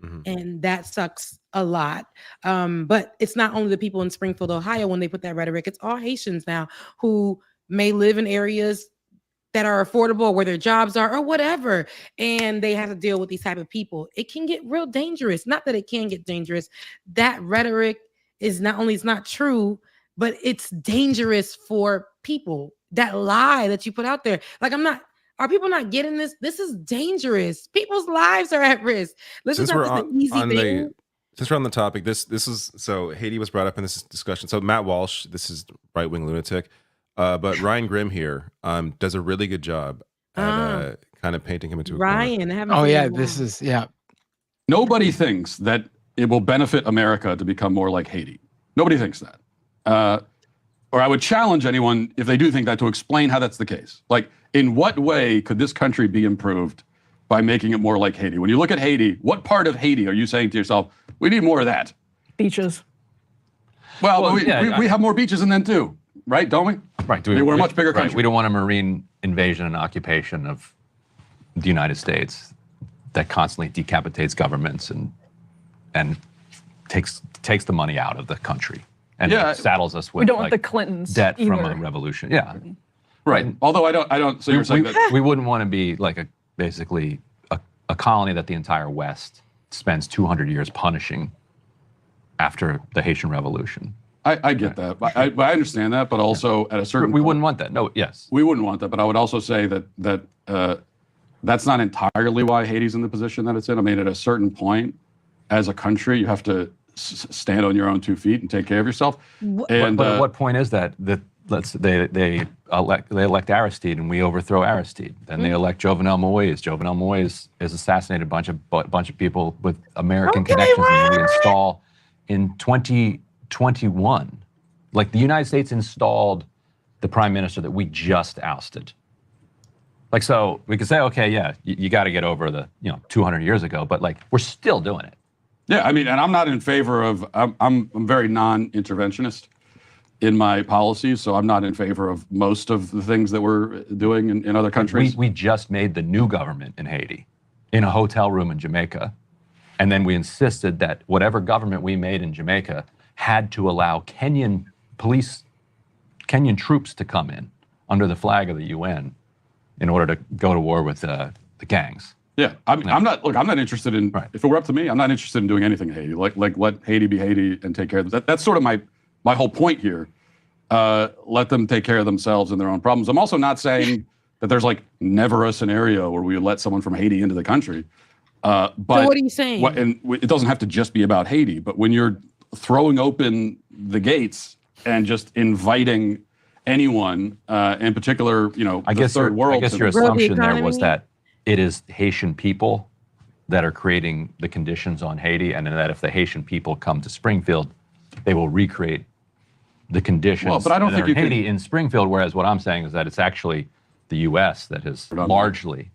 Mm-hmm. And that sucks a lot. But it's not only the people in Springfield, Ohio, when they put that rhetoric, it's all Haitians now who may live in areas that are affordable, where their jobs are or whatever. And they have to deal with these type of people. It can get real dangerous. Not that it can get dangerous. That rhetoric is not only, it's not true, but it's dangerous for people. That lie that you put out there. Like, are people not getting this? This is dangerous. People's lives are at risk. Since we're on the topic, this is, so Haiti was brought up in this discussion. So Matt Walsh, this is right-wing lunatic, but Ryan Grimm here does a really good job at kind of painting him into a corner. Nobody thinks that it will benefit America to become more like Haiti. Nobody thinks that. Or I would challenge anyone, if they do think that, to explain how that's the case. Like, in what way could this country be improved by making it more like Haiti? When you look at Haiti, what part of Haiti are you saying to yourself, we need more of that? Beaches. Well, we have more beaches than them too, right? Don't we? Right. We're a much bigger country. We don't want a marine invasion and occupation of the United States that constantly decapitates governments and takes the money out of the country and saddles us with we don't want the Clintons debt either. from a revolution. Yeah. Right. Although I don't. So you're saying that we wouldn't want to be like basically a colony that the entire West spends 200 years punishing after the Haitian Revolution. I get that. I understand that, but also at a certain we wouldn't want that. No, yes. We wouldn't want that, but I would also say that that's not entirely why Haiti's in the position that it's in. I mean, at a certain point, as a country, you have to stand on your own 2 feet and take care of yourself. But at what point is that they elect Aristide and we overthrow Aristide? Then they elect Jovenel Moïse. Jovenel Moïse is assassinated a bunch of people with American connections, and we install in 2021. Like, the United States installed the prime minister that we just ousted. Like, so we could say, okay, yeah, you got to get over the, 200 years ago, but like, we're still doing it. Yeah, I mean, and I'm not in favor of, I'm very non-interventionist in my policies, so I'm not in favor of most of the things that we're doing in other countries. We just made the new government in Haiti in a hotel room in Jamaica, and then we insisted that whatever government we made in Jamaica had to allow Kenyan troops to come in under the flag of the UN in order to go to war with the gangs. Yeah, I'm not interested in, if it were up to me, I'm not interested in doing anything in Haiti. Like let Haiti be Haiti and take care of that. That's sort of my whole point here. Let them take care of themselves and their own problems. I'm also not saying that there's like never a scenario where we would let someone from Haiti into the country. But so what are you saying? And it doesn't have to just be about Haiti, but when you're throwing open the gates and just inviting anyone, in particular, I guess third world. I guess your assumption there was that it is Haitian people that are creating the conditions on Haiti, and that if the Haitian people come to Springfield, they will recreate the conditions but I don't think in Haiti in Springfield. Whereas what I'm saying is that it's actually the U.S. that has largely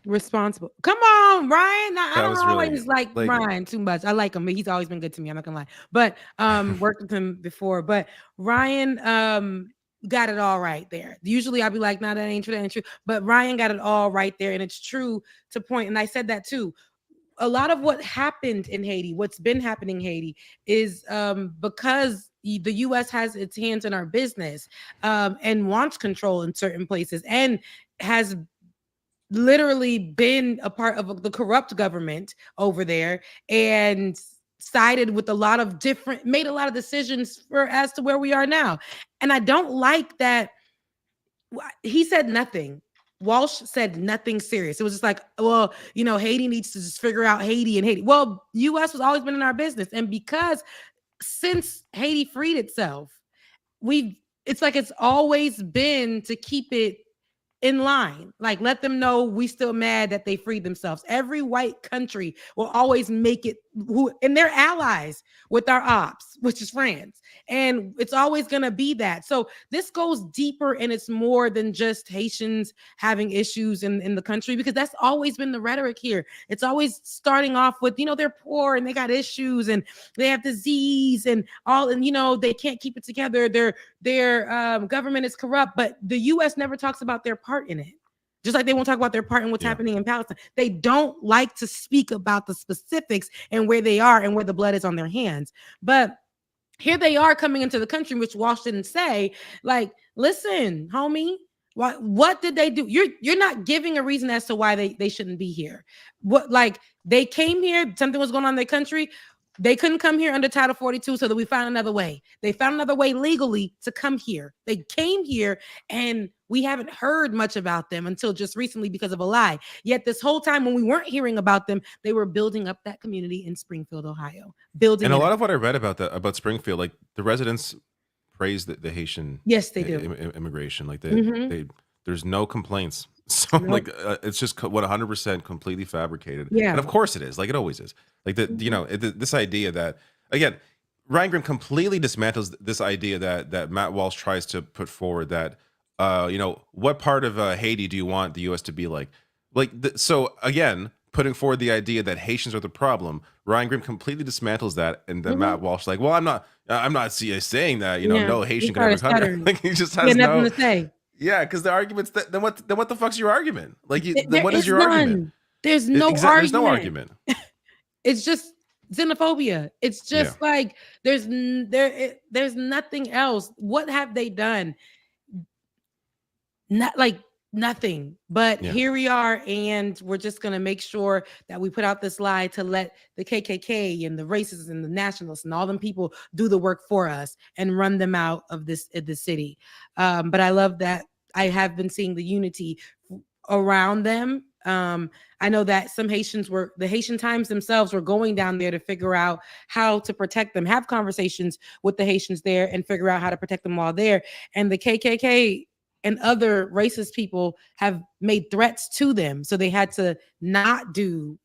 responsible. Come on, Ryan. I don't always really, like Ryan too much. I like him, but he's always been good to me. I'm not gonna lie. But worked with him before. But Ryan got it all right there. Usually I'll be like, nah, that ain't true, that ain't true. But Ryan got it all right there, and it's true to point. And I said that too. A lot of what happened in Haiti, what's been happening in Haiti, is because the U.S. has its hands in our business and wants control in certain places, and has literally been a part of the corrupt government over there, and sided with made a lot of decisions as to where we are now. And I don't like that he said nothing. Walsh said nothing serious. It was just like, well, Haiti needs to just figure out Haiti and Haiti. Well, U.S. has always been in our business. And because since Haiti freed itself, it's like it's always been to keep it in line. Like, let them know we still mad that they freed themselves. Every white country will always make it and they're allies with our ops, which is France. And it's always going to be that. So this goes deeper, and it's more than just Haitians having issues in the country, because that's always been the rhetoric here. It's always starting off with, they're poor and they got issues and they have disease and all, and, they can't keep it together. Their government is corrupt, but the U.S. never talks about their part in it. Just like they won't talk about their part in what's happening in Palestine. They don't like to speak about the specifics and where they are and where the blood is on their hands. But here they are coming into the country, which Walsh didn't say, like, listen, homie, what did they do? You're not giving a reason as to why they shouldn't be here. They came here, something was going on in their country. They couldn't come here under Title 42, so that we found another way. They found another way legally to come here. They came here, and we haven't heard much about them until just recently because of a lie. Yet this whole time when we weren't hearing about them, they were building up that community in Springfield, Ohio. And a lot of what I read about Springfield, like the residents praise the Haitian immigration. Like there's no complaints. So it's just 100% completely fabricated. Yeah. And of course it is. Like it always is. Like this idea that, again, Ryan Grim completely dismantles this idea that Matt Walsh tries to put forward, that what part of Haiti do you want the U.S. to be like? So again, putting forward the idea that Haitians are the problem, Ryan Grim completely dismantles that, and then Matt Walsh like, well, I'm not saying that, no Haitian can have a country. Like he just has nothing to say. Yeah, because the argument's then what the fuck's your argument? Like, what is your argument? There's no argument. There's no argument. It's just xenophobia. It's just like there's nothing else. What have they done? Nothing. But here we are, and we're just gonna make sure that we put out this lie to let the KKK and the racists and the nationalists and all them people do the work for us and run them out of the city. But I love that I have been seeing the unity around them. I know that the Haitian Times themselves were going down there to figure out how to protect them, have conversations with the Haitians there and figure out how to protect them while there. And the KKK and other racist people have made threats to them. So they had to not do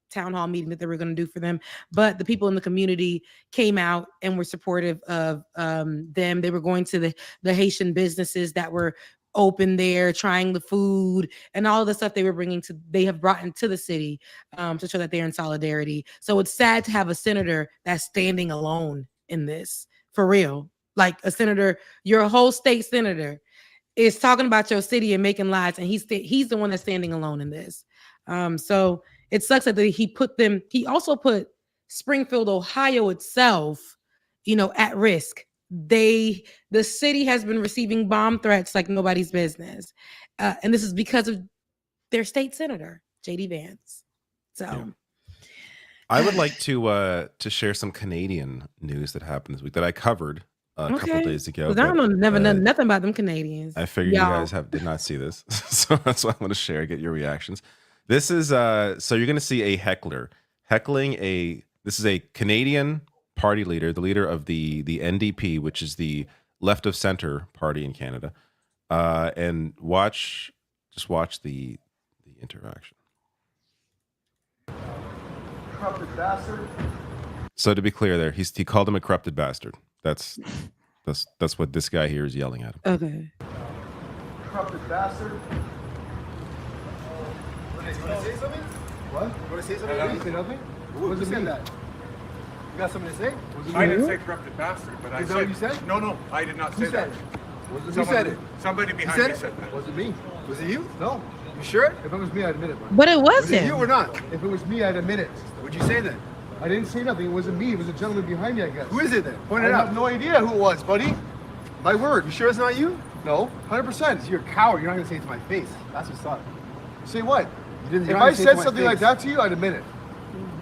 town hall meeting that they were going to do for them. But the people in the community came out and were supportive of them. They were going to the Haitian businesses that were open there, trying the food and all the stuff they have brought into the city to show that they're in solidarity. So it's sad to have a senator that's standing alone in this, for real. Like a senator, your whole state senator is talking about your city and making lies, and he's the one that's standing alone in this. So it sucks that he also put Springfield, Ohio itself, at risk. The city has been receiving bomb threats like nobody's business. And this is because of their state senator, JD Vance. So yeah. I would like to share some Canadian news that happened this week that I covered a couple of days ago. I don't know nothing about them Canadians. I figured you guys did not see this. So that's what I want to share, get your reactions. This is so you're gonna see a heckler heckling this is a Canadian party leader, the leader of the NDP, which is the left of center party in Canada. And watch the interaction. Corrupted bastard. So to be clear there, he called him a corrupted bastard. That's what this guy here is yelling at him. Okay. Corrupted bastard. Want to say something? What? Want to say something? You say nothing? What does it mean? That? You got something to say? I didn't say corrupted bastard, but I said. Is that what you said? No, I did not say Who that. Said it? Who said it? Somebody behind me said that. Was it me? Was it you? No. You sure? If it was me, I'd admit it. Bro. But it wasn't. Was it you or not? If it was me, I'd admit it. What'd you say then? I didn't say nothing. It wasn't me. It was a gentleman behind me, I guess. Who is it then? Point it out. I have no idea who it was, buddy. My word. You sure it's not you? No. 100%. You're a coward. You're not going to say it to my face. That's what's up. Say what? If I said something like that to you, I'd admit it.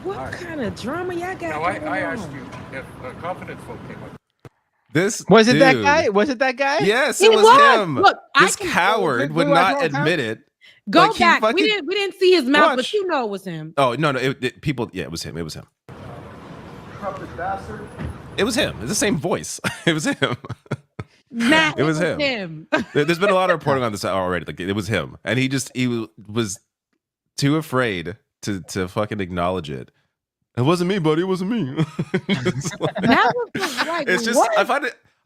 What kind of drama y'all got? Now, I asked you if a confidence vote came up. This was it dude, that guy? Was it that guy? Yes, it was him. Look, this coward would not admit it. Go back. We didn't see his mouth, but you know it was him. Oh no, it was him. It was him. Corrupted bastard. It was him. It's the same voice. It was him. Matt, it was him. There's been a lot of reporting on this already. Like it was him, and he was too afraid to fucking acknowledge it. It wasn't me, buddy. It wasn't me. That was like, it's just what?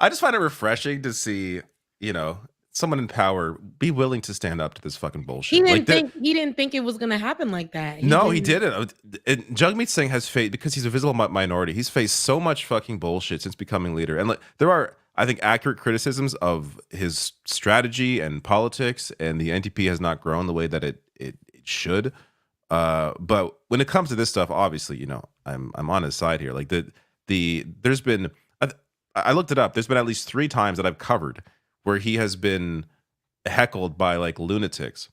I just find it refreshing to see, someone in power be willing to stand up to this fucking bullshit. He didn't think it was gonna happen like that. He didn't. Jagmeet Singh has faced, because he's a visible minority, he's faced so much fucking bullshit since becoming leader. And there are, I think, accurate criticisms of his strategy and politics, and the NDP has not grown the way that it should. But when it comes to this stuff, obviously, I'm on his side here. Like there's been, I looked it up. There's been at least 3 times that I've covered where he has been heckled by like lunatics,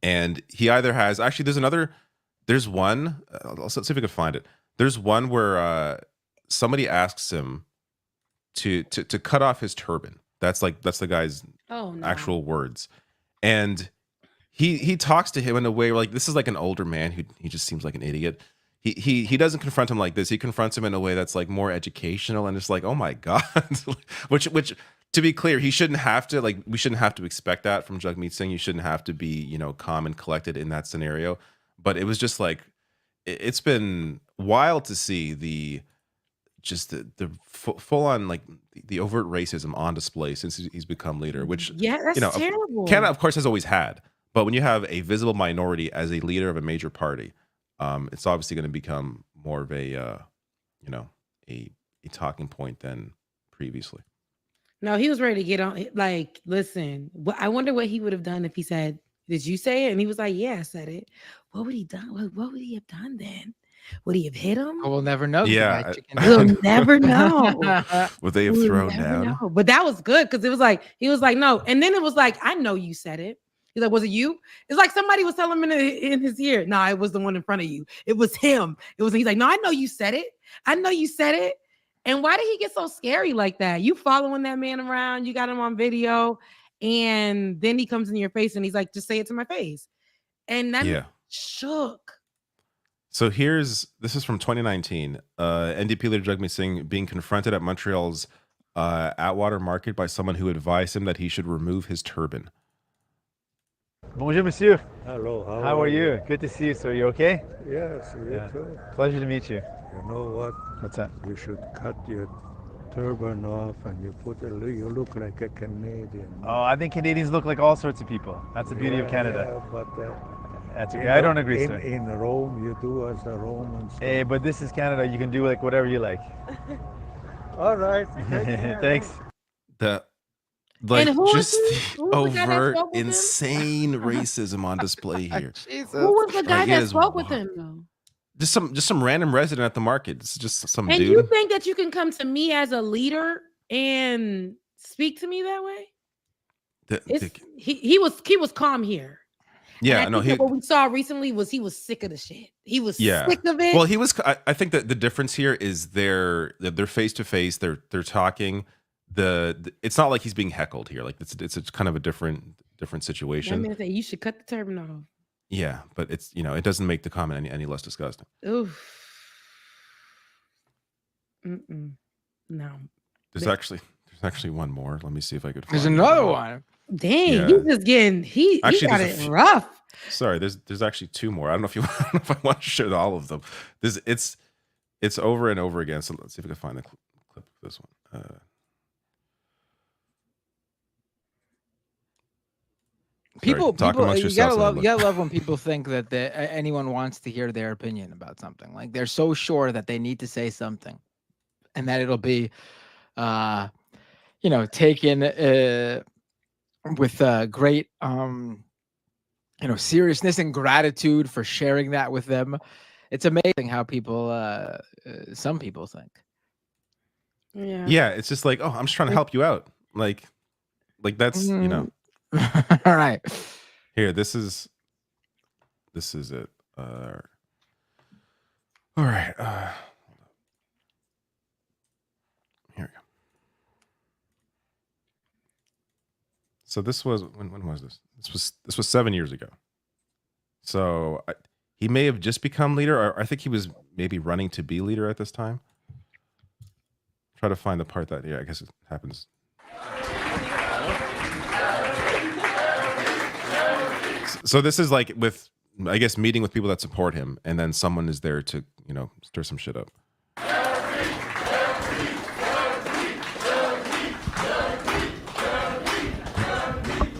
and he either has there's one. Let's see if I can find it. There's one where somebody asks him to cut off his turban. That's the guy's actual words, and he talks to him in a way where, like, this is like an older man who he just seems like an idiot. He doesn't confront him like this. He confronts him in a way that's like more educational, and it's like, oh my god, which to be clear, he shouldn't have to, like, we shouldn't have to expect that from Jagmeet Singh. You shouldn't have to be, calm and collected in that scenario. But it was just like, it's been wild to see the full on, like, the overt racism on display since he's become leader, which, that's terrible. Canada, of course, has always had. But when you have a visible minority as a leader of a major party, it's obviously going to become more of a talking point than previously. No, he was ready to get on. Like, listen, I wonder what he would have done if he said, "Did you say it?" And he was like, "Yeah, I said it." What would he done? What would he have done then? Would he have hit him? We'll never know. Yeah, we'll never know. Would they have thrown down? Know. But that was good because it was like he was like, "No," and then it was like, "I know you said it." He's like, "Was it you?" It's like somebody was telling him in his ear, "No, it was the one in front of you. It was him." He's like, "No, I know you said it. I know you said it." And why did he get so scary like that? You following that man around, you got him on video, and then he comes in your face and he's like, "Just say it to my face." And that shook. So this is from 2019. NDP leader Jagmeet Singh being confronted at Montreal's Atwater Market by someone who advised him that he should remove his turban. Bonjour, monsieur. Hello, How are you? Good to see you, sir. You okay? Yes, you too. Pleasure to meet you. You know what? What's that? You should cut your turban off and you you look like a Canadian. Oh, I think Canadians look like all sorts of people. That's the beauty of Canada. Yeah, but that's okay. I don't agree, sir. In Rome, you do as a Roman. Hey, but this is Canada. You can do like whatever you like. All right. Thanks. Like And who just is the he? Who was the guy that overt, spoke with him? insane racism on display here. Who was the guy Like, it that is spoke with him though? Just some random resident at the market. It's just some And dude. you think that you can come to me as a leader and speak to me that way? He was calm here. Yeah, and I think that what we saw recently was he was sick of the shit. He was sick of it. Well, he was. I think that the difference here is they're face to face. They're talking. It's not like he's being heckled here. Like it's kind of a different That situation. man said you should cut the turban off. Yeah, but it's it doesn't make the comment any less disgusting. Oof. No. There's actually one more. Let me see if I could. There's find another it. one. Dang, Yeah. he's just getting he got there's it rough. Sorry, there's actually two more. I don't know if I don't know if I want to show all of them. It's over and over again. So let's see if I can find the clip of this one. People, amongst you yourselves gotta and love when people think that anyone wants to hear their opinion about something. Like they're so sure that they need to say something, and that it'll be, taken with great, seriousness and gratitude for sharing that with them. It's amazing how people, some people think. Yeah, it's just like, oh, I'm just trying to help you out. Like that's All right. Here, this is it. All right. Here we go. So this was when was this? This was 7 years ago. So he may have just become leader, or I think he was maybe running to be leader at this time. Try to find the part that I guess it happens. So this is like with, I guess, meeting with people that support him, and then someone is there to, stir some shit up.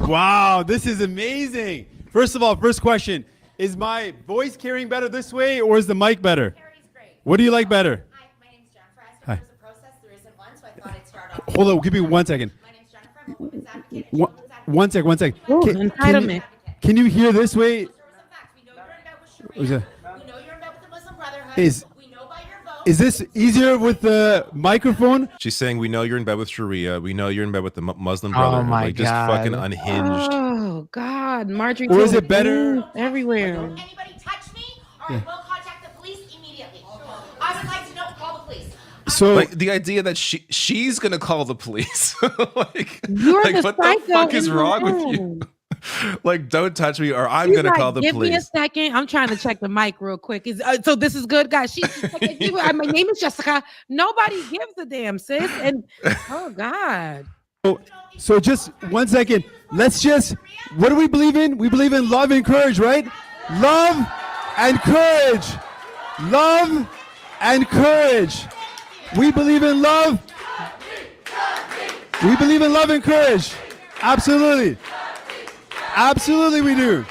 Wow, this is amazing. First of all, first question, is my voice carrying better this way, or is the mic better? What do you like better? Hi, my name's Jennifer. I asked if there was a process. There isn't one, so I thought I'd start off. Hold on, give me 1 second. My name's Jennifer. I'm a women's advocate. One sec. Oh, entitlement. Can you hear this way? We know you're in bed with the Muslim Brotherhood. We know by your vote. Is this easier with the microphone? She's saying, we know you're in bed with Sharia. We know you're in bed with the Muslim Brotherhood. my like, just God. fucking unhinged. Oh God, Marjorie. Or is it Taylor better- Greene everywhere? Anybody touch me, or I will contact the police immediately. I would like to know. Call the police. So like the idea that she's gonna call the police. like You're the what the psycho fuck is in the wrong with room. you? Like, don't touch me, or I'm She's gonna like, call the Give me a police. second. I'm trying to check the mic real quick. So this is good, guys. She's just like, my name is Jessica. Nobody gives a damn, sis. And oh God. So just 1 second. Let's just, what do we believe in? We believe in love and courage, right? Love and courage. Love and courage. We believe in love. We believe in love and courage. Absolutely. Absolutely we do.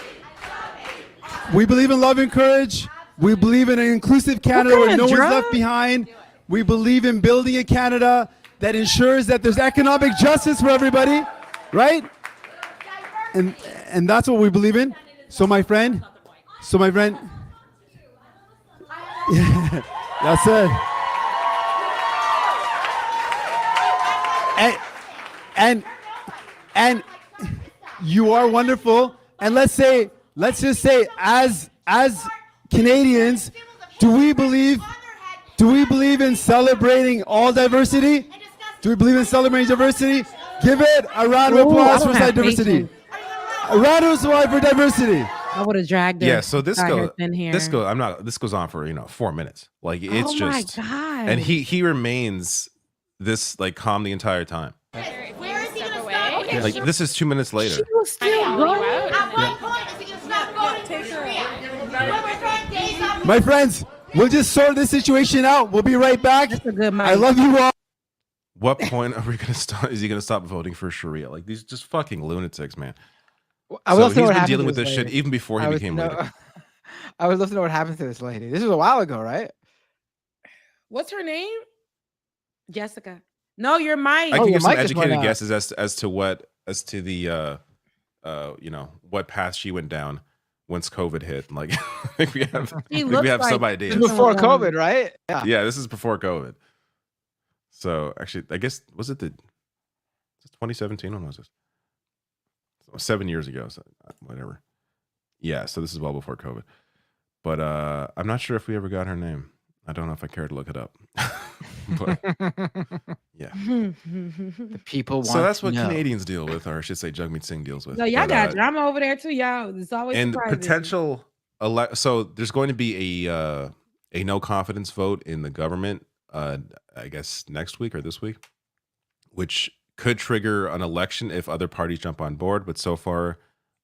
We believe in love and courage. We believe in an inclusive Canada where no one's left behind. We believe in building a Canada that ensures that there's economic justice for everybody, right? And that's what we believe in. So my friend, yeah, that's it. And you are wonderful. And let's just say, as Canadians, do we believe in celebrating all diversity? Do we believe in celebrating diversity? Give it a round of applause for diversity. A round of applause for diversity. I would have dragged her. Yeah, so this goes hair. this goes on for 4 minutes. Like, it's just, my God. and he remains this like calm the entire time. Where is he going to stop? Okay, Like this is 2 minutes later. She was still going. At what point is it going to stop going to Sharia? Whoever turned days up. My friends, we'll just sort this situation out. We'll be right back. That's a good I love you all. What point are we gonna stop? Is he gonna stop voting for Sharia? Like these just fucking lunatics, man. I would So love to know he's what been happened dealing to with this shit lady. even before he became leader. I would love to know what happened to this lady. This was a while ago, right? What's her name? Jessica. No, you're Mike. I can give some mic just went educated out. guesses as to the you know, what path she went down once COVID hit. Like I think we have some idea. This was before COVID, right? Yeah, this is before COVID. So actually, I guess was it 2017? When was this? 7 years ago. So whatever. Yeah, so this is well before COVID. But I'm not sure if we ever got her name. I don't know if I care to look it up. But yeah. The people want So that's to what know. Canadians deal with, or I should say Jagmeet Singh deals with. No, y'all But, got drama over there too, y'all. It's always and surprising. potential so there's going to be a no confidence vote in the government I guess next week or this week, which could trigger an election if other parties jump on board. But so far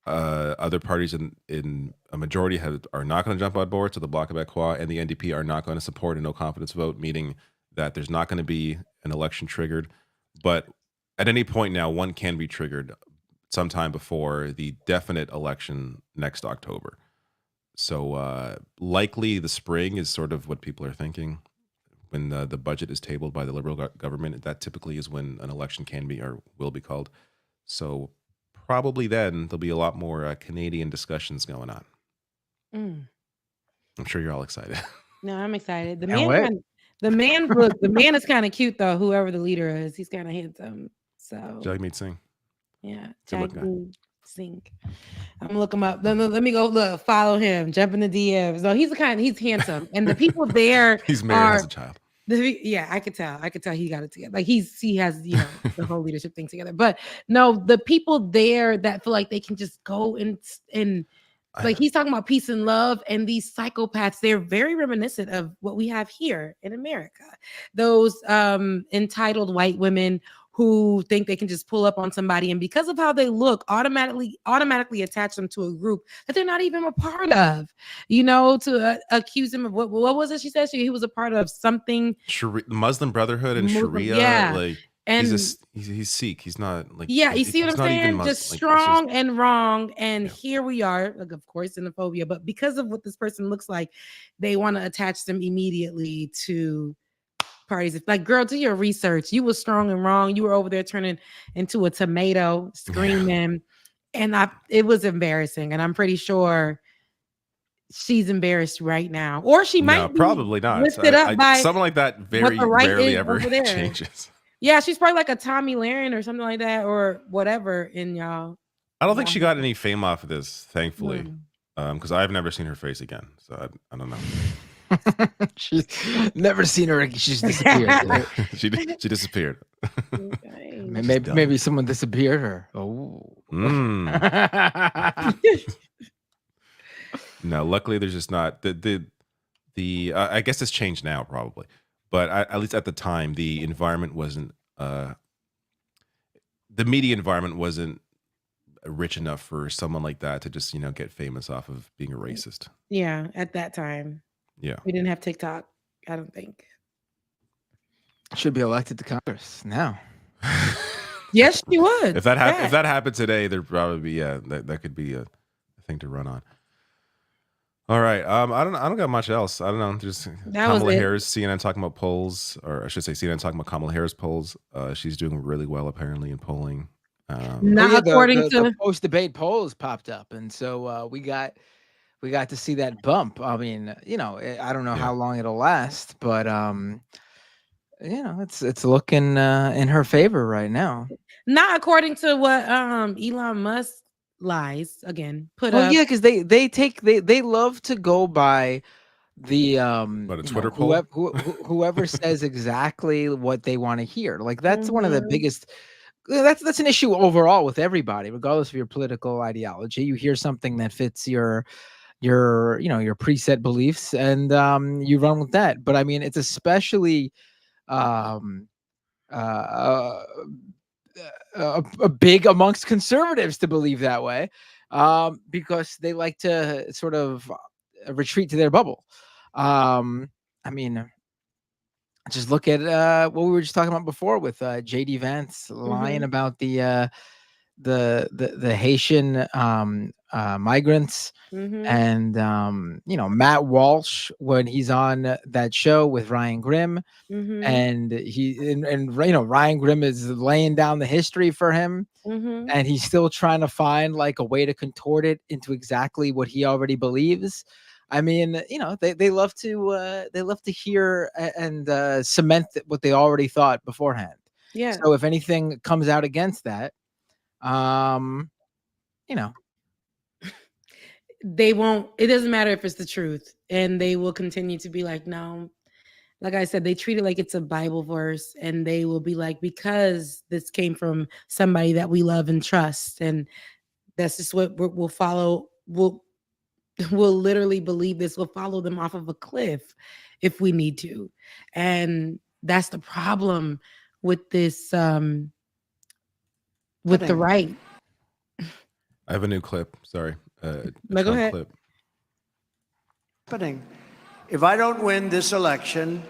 other parties in a majority are not going to jump on board. So the Bloc Québécois and the NDP are not going to support a no confidence vote, meaning that there's not going to be an election triggered. But at any point now, one can be triggered sometime before the definite election next October. So likely the spring is sort of what people are thinking. When the budget is tabled by the Liberal government, that typically is when an election can be or will be called. So probably then there'll be a lot more Canadian discussions going on. I'm sure you're all excited. No, I'm excited. The Can't wait. the man is kind of cute though. Whoever the leader is, he's kind of handsome. So Jagmeet Singh. yeah, Good looking guy. Jagmeet Singh. I'm gonna look him up. Let me go look, follow him, jump in the DMs. No, he's handsome, and the people there He's married, has a child. Yeah, I could tell he got it together. Like he has the whole leadership thing together. But no, the people there that feel like they can just go and like he's talking about peace and love, and these psychopaths, they're very reminiscent of what we have here in America. Those entitled white women who think they can just pull up on somebody and because of how they look, automatically attach them to a group that they're not even a part of, to accuse him of what was it she said? He was a part of something. Muslim Brotherhood and Sharia. Yeah. Like and he's Sikh. He's not like you see what I'm saying? Just like, strong and wrong. And here we are, like, of course, xenophobia, but because of what this person looks like, they want to attach them immediately to parties. Like, girl, do your research. You were strong and wrong. You were over there turning into a tomato, screaming, and it was embarrassing. And I'm pretty sure she's embarrassed right now, or she might be probably not. lifted up by someone like that. Very rarely ever changes. Yeah, she's probably like a Tommy Lahren or something like that, or whatever. In y'all, I don't think she got any fame off of this, thankfully, because I've never seen her face again. So I don't know. She's never seen her. She's disappeared. she disappeared. Maybe someone disappeared her. Oh. No, luckily there's just not the I guess it's changed now probably, but at least at the time the environment wasn't the media environment wasn't rich enough for someone like that to just get famous off of being a racist. Yeah, at that time. Yeah. We didn't have TikTok, I don't think. Should be elected to Congress now. Yes, she would. If that happened today, there'd probably be that could be a thing to run on. All right. I don't got much else. I don't know. There's Kamala Harris, CNN talking about polls, or I should say CNN talking about Kamala Harris polls. She's doing really well apparently in polling. Not according to the post-debate polls popped up, and so we got to see that bump. I mean, I don't know how long it'll last, but it's looking in her favor right now. Not according to what Elon Musk lies again put up. Yeah, because they love to go by the Twitter poll. Whoever says exactly what they want to hear. Like that's one of the biggest. That's an issue overall with everybody, regardless of your political ideology. You hear something that fits your preset beliefs, and you run with that. But I mean, it's especially a big amongst conservatives to believe that way, because they like to sort of retreat to their bubble. I mean, just look at what we were just talking about before with JD Vance lying about the Haitian migrants, and Matt Walsh when he's on that show with Ryan Grimm, and Ryan Grimm is laying down the history for him, and he's still trying to find like a way to contort it into exactly what he already believes. I mean, they love to hear and cement what they already thought beforehand. Yeah. So if anything comes out against that, they won't. It doesn't matter if it's the truth, and they will continue to be like, no. Like I said, they treat it like it's a Bible verse, and they will be like, because this came from somebody that we love and trust, and that's just what we'll follow. We'll literally believe this. We'll follow them off of a cliff if we need to. And that's the problem with this, with the right. I have a new clip. Sorry. No, go ahead. Clip. Happening. If I don't win this election,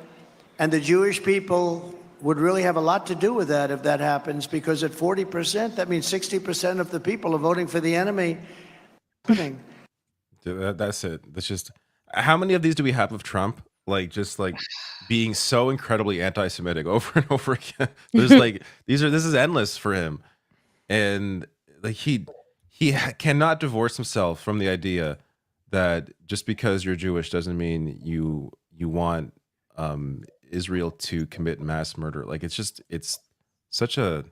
and the Jewish people would really have a lot to do with that if that happens, because at 40%, that means 60% of the people are voting for the enemy. That's it. That's just, how many of these do we have of Trump? Like, just like being so incredibly anti-Semitic over and over again. There's like, this is endless for him. And like, he cannot divorce himself from the idea that just because you're Jewish doesn't mean you want Israel to commit mass murder. Like, it's such a,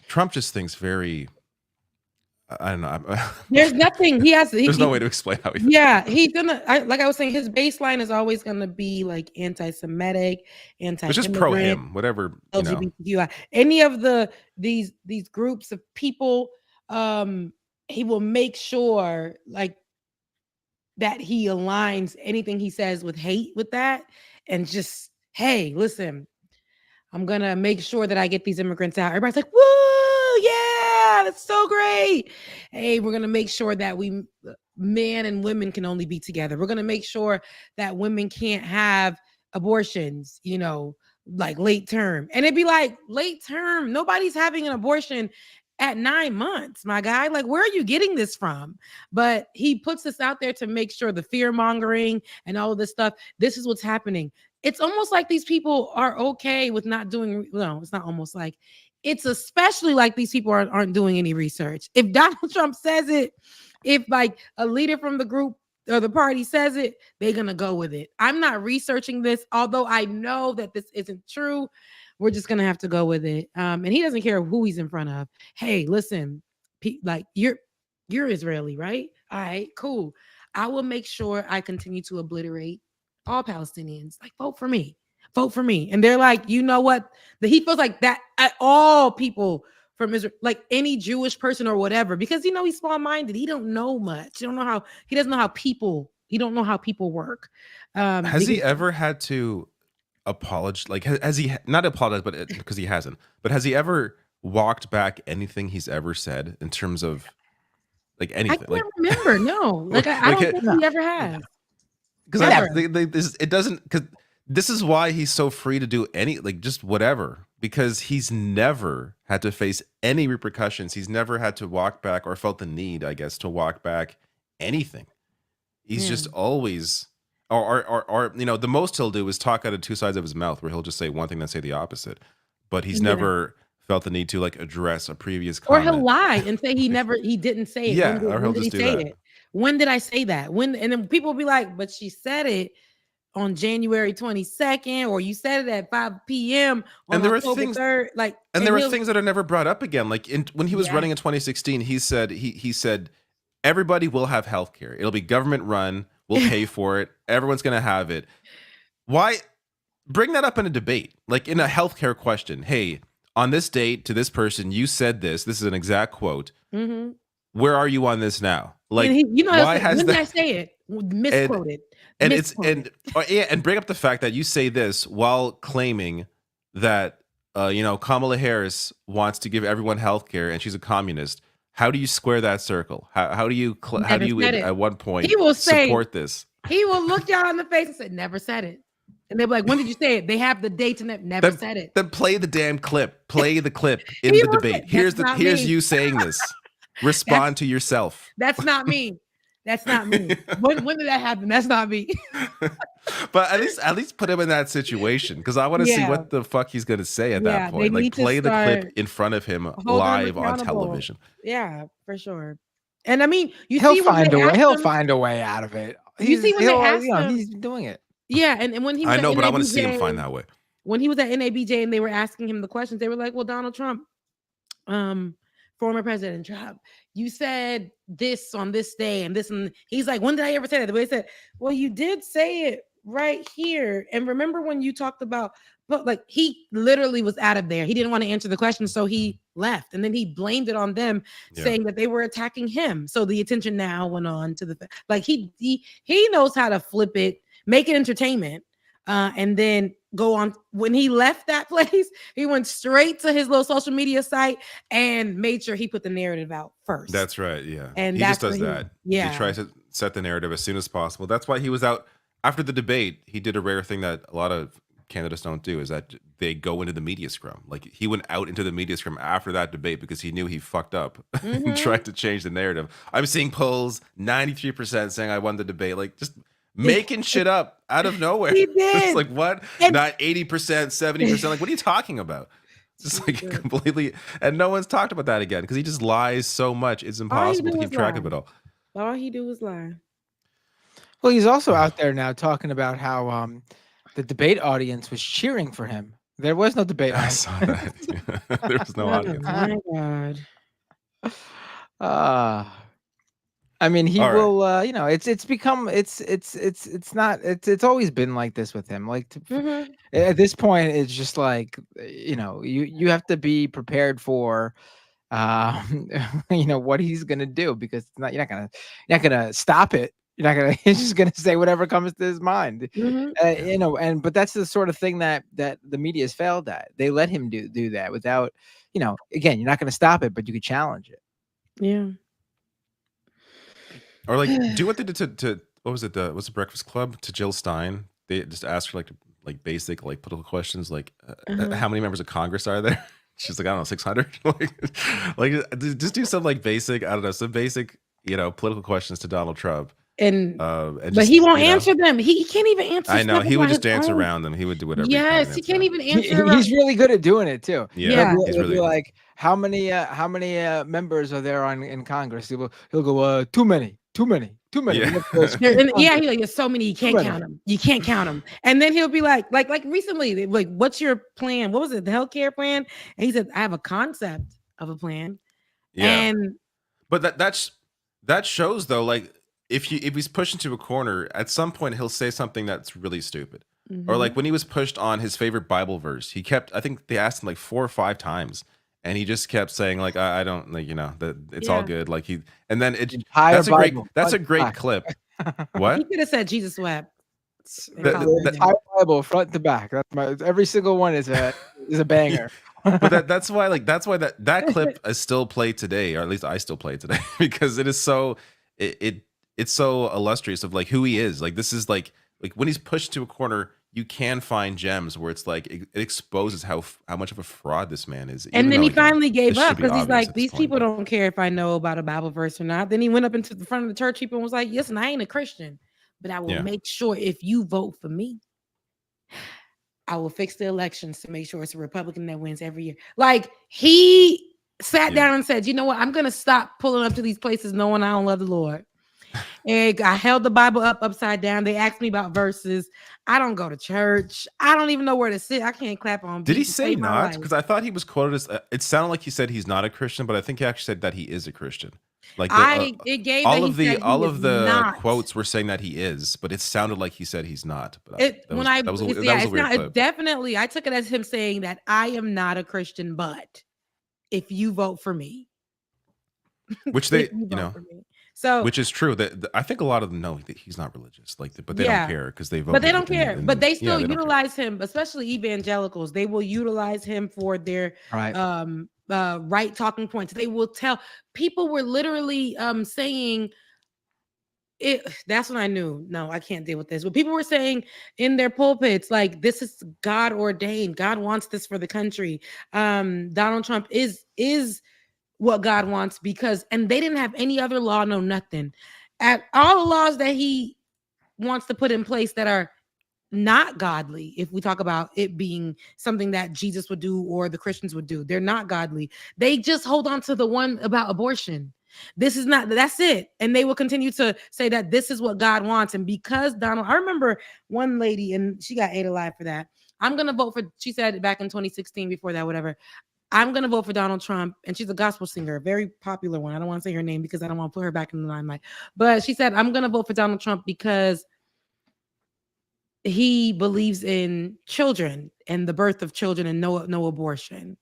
Trump just thinks very, I don't know. There's nothing there's no way to explain how he. Yeah, he's gonna. Like I was saying, his baseline is always gonna be like anti-Semitic, It's just pro him, whatever. LGBTQI. Any of these groups of people, he will make sure like that he aligns anything he says with hate with that, and just, hey, listen, I'm gonna make sure that I get these immigrants out. Everybody's like, woo, yeah, that's so great. Hey, we're gonna make sure that men and women can only be together. We're gonna make sure that women can't have abortions, like late term. And it'd be like, late term, nobody's having an abortion at 9 months, my guy. Like, where are you getting this from? But he puts this out there to make sure the fear mongering and all of this stuff. This is what's happening. It's almost like these people are okay with not doing. No, it's not almost like. It's especially like these people aren't doing any research. If Donald Trump says it, if like a leader from the group or the party says it, they're gonna go with it. I'm not researching this, although I know that this isn't true. We're just gonna have to go with it. And he doesn't care who he's in front of. Hey, listen, like you're Israeli, right? All right, cool. I will make sure I continue to obliterate all Palestinians. Like, vote for me. Vote for me. And they're like, you know what? He feels like that at all people from Israel, like any Jewish person or whatever, because he's small-minded. He don't know much. He doesn't know how people work. Has he ever had to apologize? Like, has he not apologized, but because he hasn't, but has he ever walked back anything he's ever said in terms of like anything? I can't remember. No, like I don't think he ever has. Because it doesn't. Because this is why he's so free to do just whatever. Because he's never had to face any repercussions. He's never had to walk back or felt the need, I guess, to walk back anything. He's just always, or the most he'll do is talk out of two sides of his mouth, where he'll just say one thing and say the opposite. But he's never felt the need to like address a previous comment. Or he'll lie and say he didn't say it. Yeah, or he'll just do that. It? When did I say that? And then people will be like, but she said it on January 22nd, or you said it at 5 p.m. on and there October are things 3rd. Like, and there are things that are never brought up again. Like when he was running in 2016, he said everybody will have healthcare. It'll be government run. We'll pay for it. Everyone's gonna have it. Why bring that up in a debate? Like in a healthcare question. Hey, on this date to this person, you said this. This is an exact quote. Mm-hmm. Where are you on this now? Like, why has when did I say it? Misquoted. And bring up the fact that you say this while claiming that Kamala Harris wants to give everyone health care and she's a communist. How do you square that circle? How do you at one point He will say, support this? He will look y'all in the face and say, never said it. And they'll be like, when did you say it? They have the dates and never said it. Then play the damn clip. Play the clip in the debate. Here's you saying this. Respond to yourself. That's not me. That's not me. When did that happen? That's not me. But at least put him in that situation, because I want to see what the fuck he's gonna say at that point. Like, play the clip in front of him live on television. Yeah, for sure. And I mean, he'll find a way out of it. You see when they asked him, he's doing it. Yeah, and when he was I know, at but NABJ, I want to see him find that way. When he was at NABJ and they were asking him the questions, they were like, "Well, Donald Trump, former President Trump, you said this on this day and this," and he's like, "When did I ever say that?" The way he said, "Well, you did say it right here. And remember when you talked about," but like, he literally was out of there. He didn't want to answer the question, so he left, and then he blamed it on them, saying that they were attacking him. So the attention now went on to the like he knows how to flip it, make it entertainment, and then go on. When he left that place, he went straight to his little social media site and made sure he put the narrative out first. That's right. Yeah, and he just does that. Yeah, he tries to set the narrative as soon as possible. That's why he was out after the debate. He did a rare thing that a lot of candidates don't do, is that they go into the media scrum. Like, he went out into the media scrum after that debate because he knew he fucked up and tried to change the narrative. I'm seeing polls 93% saying I won the debate. Like, just making shit up out of nowhere. He did. It's like, what? Not 80%, 70%. Like, what are you talking about? Just like completely, and no one's talked about that again because he just lies so much. It's impossible to keep track of it all. All he do is lie. Well, he's also out there now talking about how the debate audience was cheering for him. There was no debate. I saw that. There was no audience. Oh my God. I mean, he All will. It's become. It's always been like this with him. Like at this point, it's just like, you have to be prepared for, what he's gonna do, because you're not gonna stop it. You're not gonna. He's just gonna say whatever comes to his mind. But that's the sort of thing that the media has failed at. They let him do that without, again, you're not gonna stop it, but you could challenge it. Yeah. Or like do what they did to what was it? Was the Breakfast Club to Jill Stein? They just asked her like basic political questions, like how many members of Congress are there? She's like, I don't know, 600. like just do some basic, I don't know, some basic political questions to Donald Trump. But he won't answer them. He can't even answer. I know, he would just dance around them. He would do whatever. Yes, he can't even answer. He's really good at doing it too. Yeah, he's really like, how many members are there in Congress? He'll go, too many. Yeah. There's so many you can't count them. You can't count them. And then he'll be like recently, like, what's your plan? What was it? The healthcare plan? And he said, I have a concept of a plan. Yeah. And but that shows though, like, if he's pushed into a corner, at some point he'll say something that's really stupid. Or like when he was pushed on his favorite Bible verse, I think they asked him like 4 or 5 times, and he just kept saying like, I don't like, that it's all good. Like that's a great clip. What? He could have said Jesus wept. The entire Bible front to back. Every single one is a banger. But that's why that clip is still played today, or at least I still play it today, because it is so it's so illustrious of like who he is. Like, this is like when he's pushed to a corner, you can find gems where it's like it exposes how much of a fraud this man is. And then he finally gave up because he's like, these people don't care if I know about a Bible verse or not. Then he went up into the front of the church people and was like, listen, I ain't a Christian, but I will make sure if you vote for me, I will fix the elections to make sure it's a Republican that wins every year. Like, he sat down and said, you know what? I'm going to stop pulling up to these places knowing I don't love the Lord. And I held the Bible upside down. They asked me about verses. I don't go to church. I don't even know where to sit. I can't clap on. Did he say not? Because I thought he was quoted as. It sounded like he said he's not a Christian, but I think he actually said that he is a Christian. Like all of the quotes were saying that he is, but it sounded like he said he's not. But that was a weird clip. Definitely, I took it as him saying that I am not a Christian, but if you vote for me, which they, So, which is true. That I think a lot of them know that he's not religious, like, but they Yeah. don't care because they vote. but they don't care. But they still utilize him, especially evangelicals. They will utilize him for their Right. right talking points. They will tell people were literally saying it. That's when I knew, no, I can't deal with this. But people were saying in their pulpits, like, this is God ordained. God wants this for the country. Donald Trump is what God wants, because, and they didn't have any other law, no nothing. At all the laws that he wants to put in place that are not godly, if we talk about it being something that Jesus would do or the Christians would do, they're not godly. They just hold on to the one about abortion. This is not, that's it. And they will continue to say that this is what God wants. And because Donald, I remember one lady, and she got ate alive for that. I'm going to vote for, she said back in 2016, before that, whatever, I'm going to vote for Donald Trump. And she's a gospel singer, a very popular one. I don't want to say her name because I don't want to put her back in the limelight. But she said, I'm going to vote for Donald Trump because he believes in children and the birth of children and no abortion.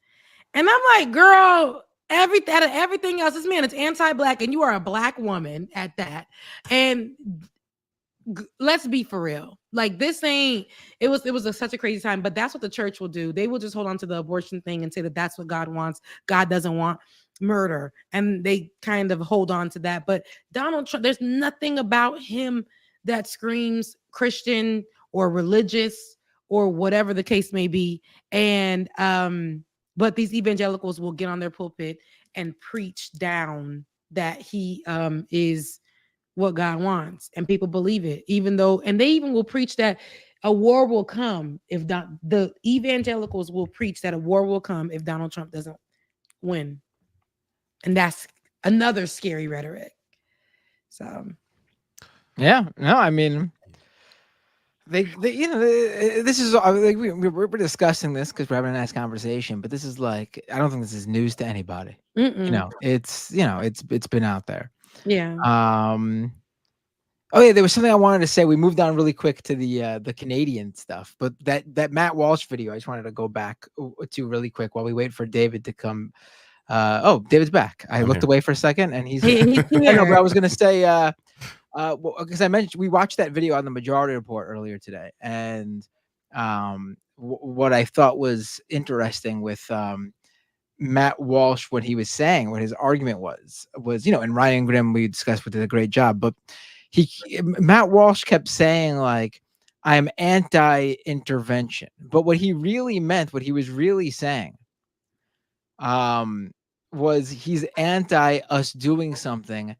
And I'm like, girl, everything else, this man is anti-black, and you are a black woman at that. And let's be for real. Like, this ain't, it was such a crazy time, but that's what the church will do. They will just hold on to the abortion thing and say that that's what God wants. God doesn't want murder. And they kind of hold on to that. But Donald Trump, there's nothing about him that screams Christian or religious or whatever the case may be. And, but these evangelicals will get on their pulpit and preach down that he is what God wants, and people believe it, even though, and they even will preach that a war will come if the evangelicals will preach that a war will come if Donald Trump doesn't win. And that's another scary rhetoric. So, yeah, no, I mean, they you know, this is like we're discussing this because we're having a nice conversation, but this is like, I don't think this is news to anybody. You know, it's been out there. Yeah. Oh yeah, there was something I wanted to say. We moved on really quick to the Canadian stuff, but that Matt Walsh video, I just wanted to go back to really quick while we wait for David to come. Oh, David's back. I looked away for a second, and he's here. I know, but I was gonna say, because I mentioned we watched that video on the Majority Report earlier today, and what I thought was interesting with Matt Walsh, what he was saying, what his argument was, and Ryan Grimm, we discussed, did a great job, but Matt Walsh kept saying, like, I'm anti-intervention, but what he really meant, what he was really saying, was he's anti us doing something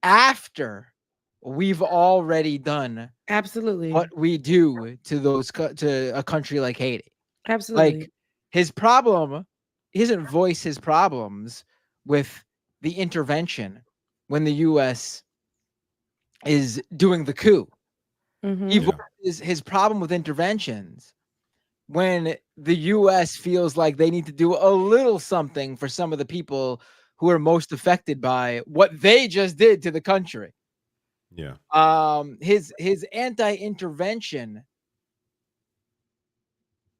after we've already done absolutely what we do to a country like Haiti. Absolutely. Like, his problem, he doesn't voice his problems with the intervention when the U.S. is doing the coup. He voices his problem with interventions when the U.S. feels like they need to do a little something for some of the people who are most affected by what they just did to the country. Yeah. His anti-intervention,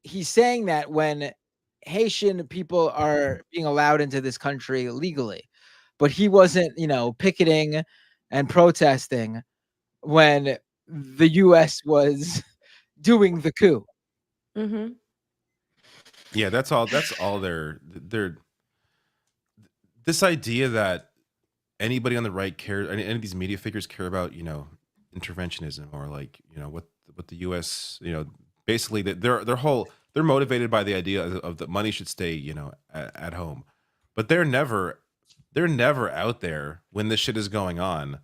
he's saying that when Haitian people are being allowed into this country legally, but he wasn't, picketing and protesting when the U.S. was doing the coup. Yeah, that's all they're this idea that anybody on the right cares, any of these media figures care about, interventionism, or like, what the US, basically they're motivated by the idea of the money should stay, at home. But they're never out there when this shit is going on.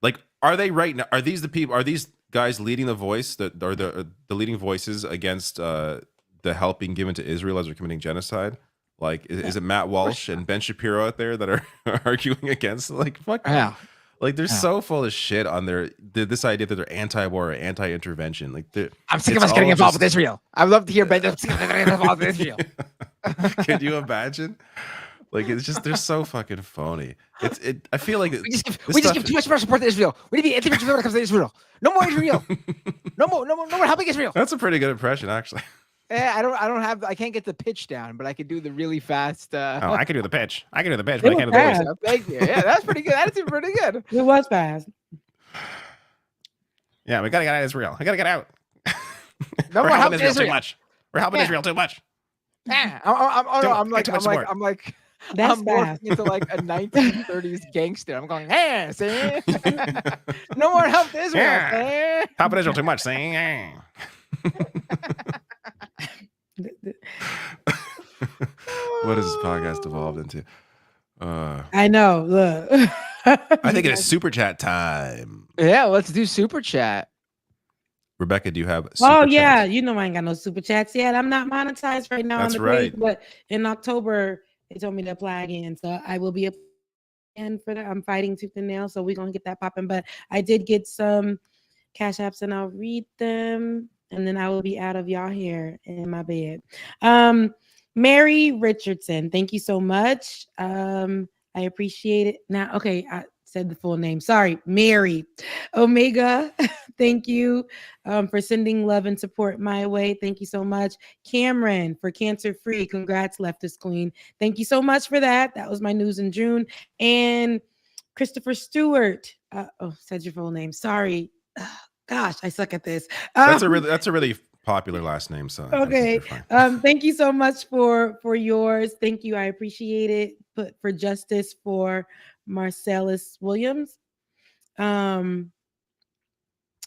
Like, are they right now? Are these guys leading the voice that are the leading voices against the help being given to Israel as they're committing genocide? Like, is it Matt Walsh and Ben Shapiro out there that are arguing against? Like, fuck yeah. Like, they're so full of shit on this idea that they're anti-war or anti-intervention. Like, I'm sick of us getting involved with Israel. I would love to hear Ben. I'm sick of us getting involved with Israel. Can you imagine? Like, it's just, they're so fucking phony. I feel like we just give too much support to Israel. We need to be anti-Israel when it comes to Israel. No more Israel. No more helping Israel. That's a pretty good impression, actually. I can't get the pitch down, but I could do the really fast. Oh, I can do the pitch. I can do the pitch, It but I was can't do the voice. fast. Thank you. Yeah, that's pretty good. That's pretty good. It was fast. Yeah, we gotta get out of Israel. We gotta get out. No We're more helping help Israel too much. We're helping Yeah. Israel too much. Yeah, I'm Get too much support. That's I'm fast. morphing into like a 1930s gangster. I'm going, hey, see? No more help to Israel. Yeah. Helping Israel too much. Saying, yeah. What has this podcast evolved into? I know. Look. I think it's super chat time. Yeah, let's do super chat. Rebecca, do you have super Oh chats? yeah, you know I ain't got no super chats yet. I'm not monetized right now That's on the page, right. but in October they told me to apply again, so I will be applying for that. I'm fighting tooth and nail, so we're gonna get that popping. But I did get some cash apps, and I'll read them, and then I will be out of y'all here in my bed. Mary Richardson, thank you so much. I appreciate it. Now, okay, I said the full name. Sorry, Mary Omega. Thank you for sending love and support my way. Thank you so much. Cameron for Cancer Free. Congrats, Leftist Queen. Thank you so much for that. That was my news in June. And Christopher Stewart. Said your full name. Sorry. Gosh, I suck at this. That's a really popular last name, so Okay. Thank you so much for yours. Thank you. I appreciate it. But for justice for Marcellus Williams. I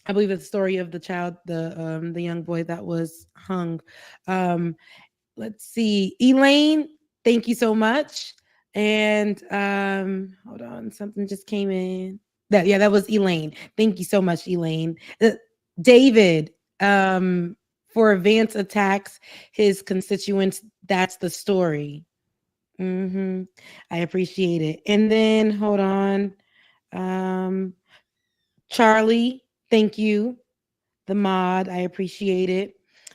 believe it's the story of the child, the young boy that was hung. Let's see. Elaine, thank you so much. And hold on, something just came in. That was Elaine. Thank you so much, Elaine. David, for Vance attacks his constituents, that's the story. I appreciate it. And then hold on. Charlie, thank you. The mod, I appreciate it.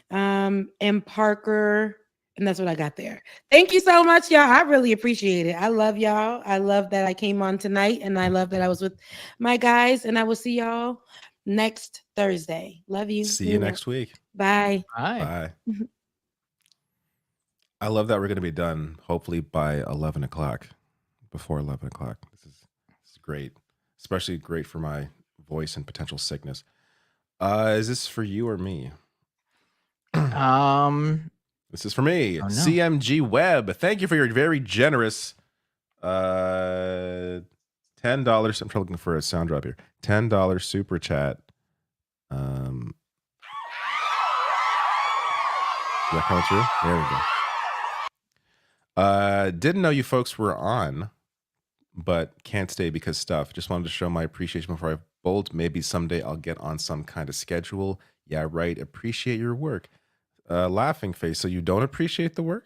And Parker, and that's what I got there. Thank you so much, y'all. I really appreciate it. I love y'all. I love that I came on tonight, and I love that I was with my guys, and I will see y'all next Thursday. Love you. See you next week. Bye. Bye. I love that we're going to be done hopefully by 11 o'clock, before 11 o'clock. This is great, especially great for my voice and potential sickness. Is this for you or me? This is for me. Oh, no. CMG Web. Thank you for your very generous $10. I'm trying looking for a sound drop here. $10 super chat. Is that coming through? There we go. Didn't know you folks were on, but can't stay because stuff. Just wanted to show my appreciation before I bolt. Maybe someday I'll get on some kind of schedule. Yeah, right. Appreciate your work. Laughing face. So you don't appreciate the work?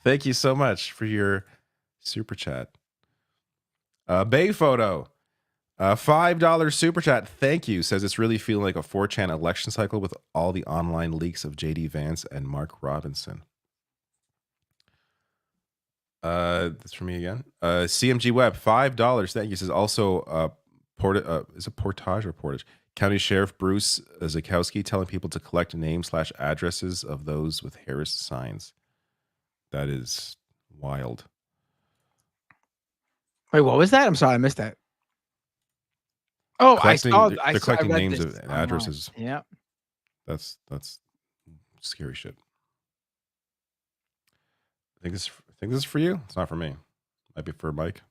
Thank you so much for your super chat. Bay Photo. $5 super chat. Thank you. Says it's really feeling like a 4chan election cycle with all the online leaks of JD Vance and Mark Robinson. That's for me again. CMG Web, $5. Thank you. Says also is it Portage or Portage? County Sheriff Bruce Zakowski telling people to collect names/addresses of those with Harris signs. That is wild. Wait, what was that? I'm sorry, I missed that. Oh, They're collecting names and addresses. Yeah. That's scary shit. I think this is for you. It's not for me. Might be for Mike.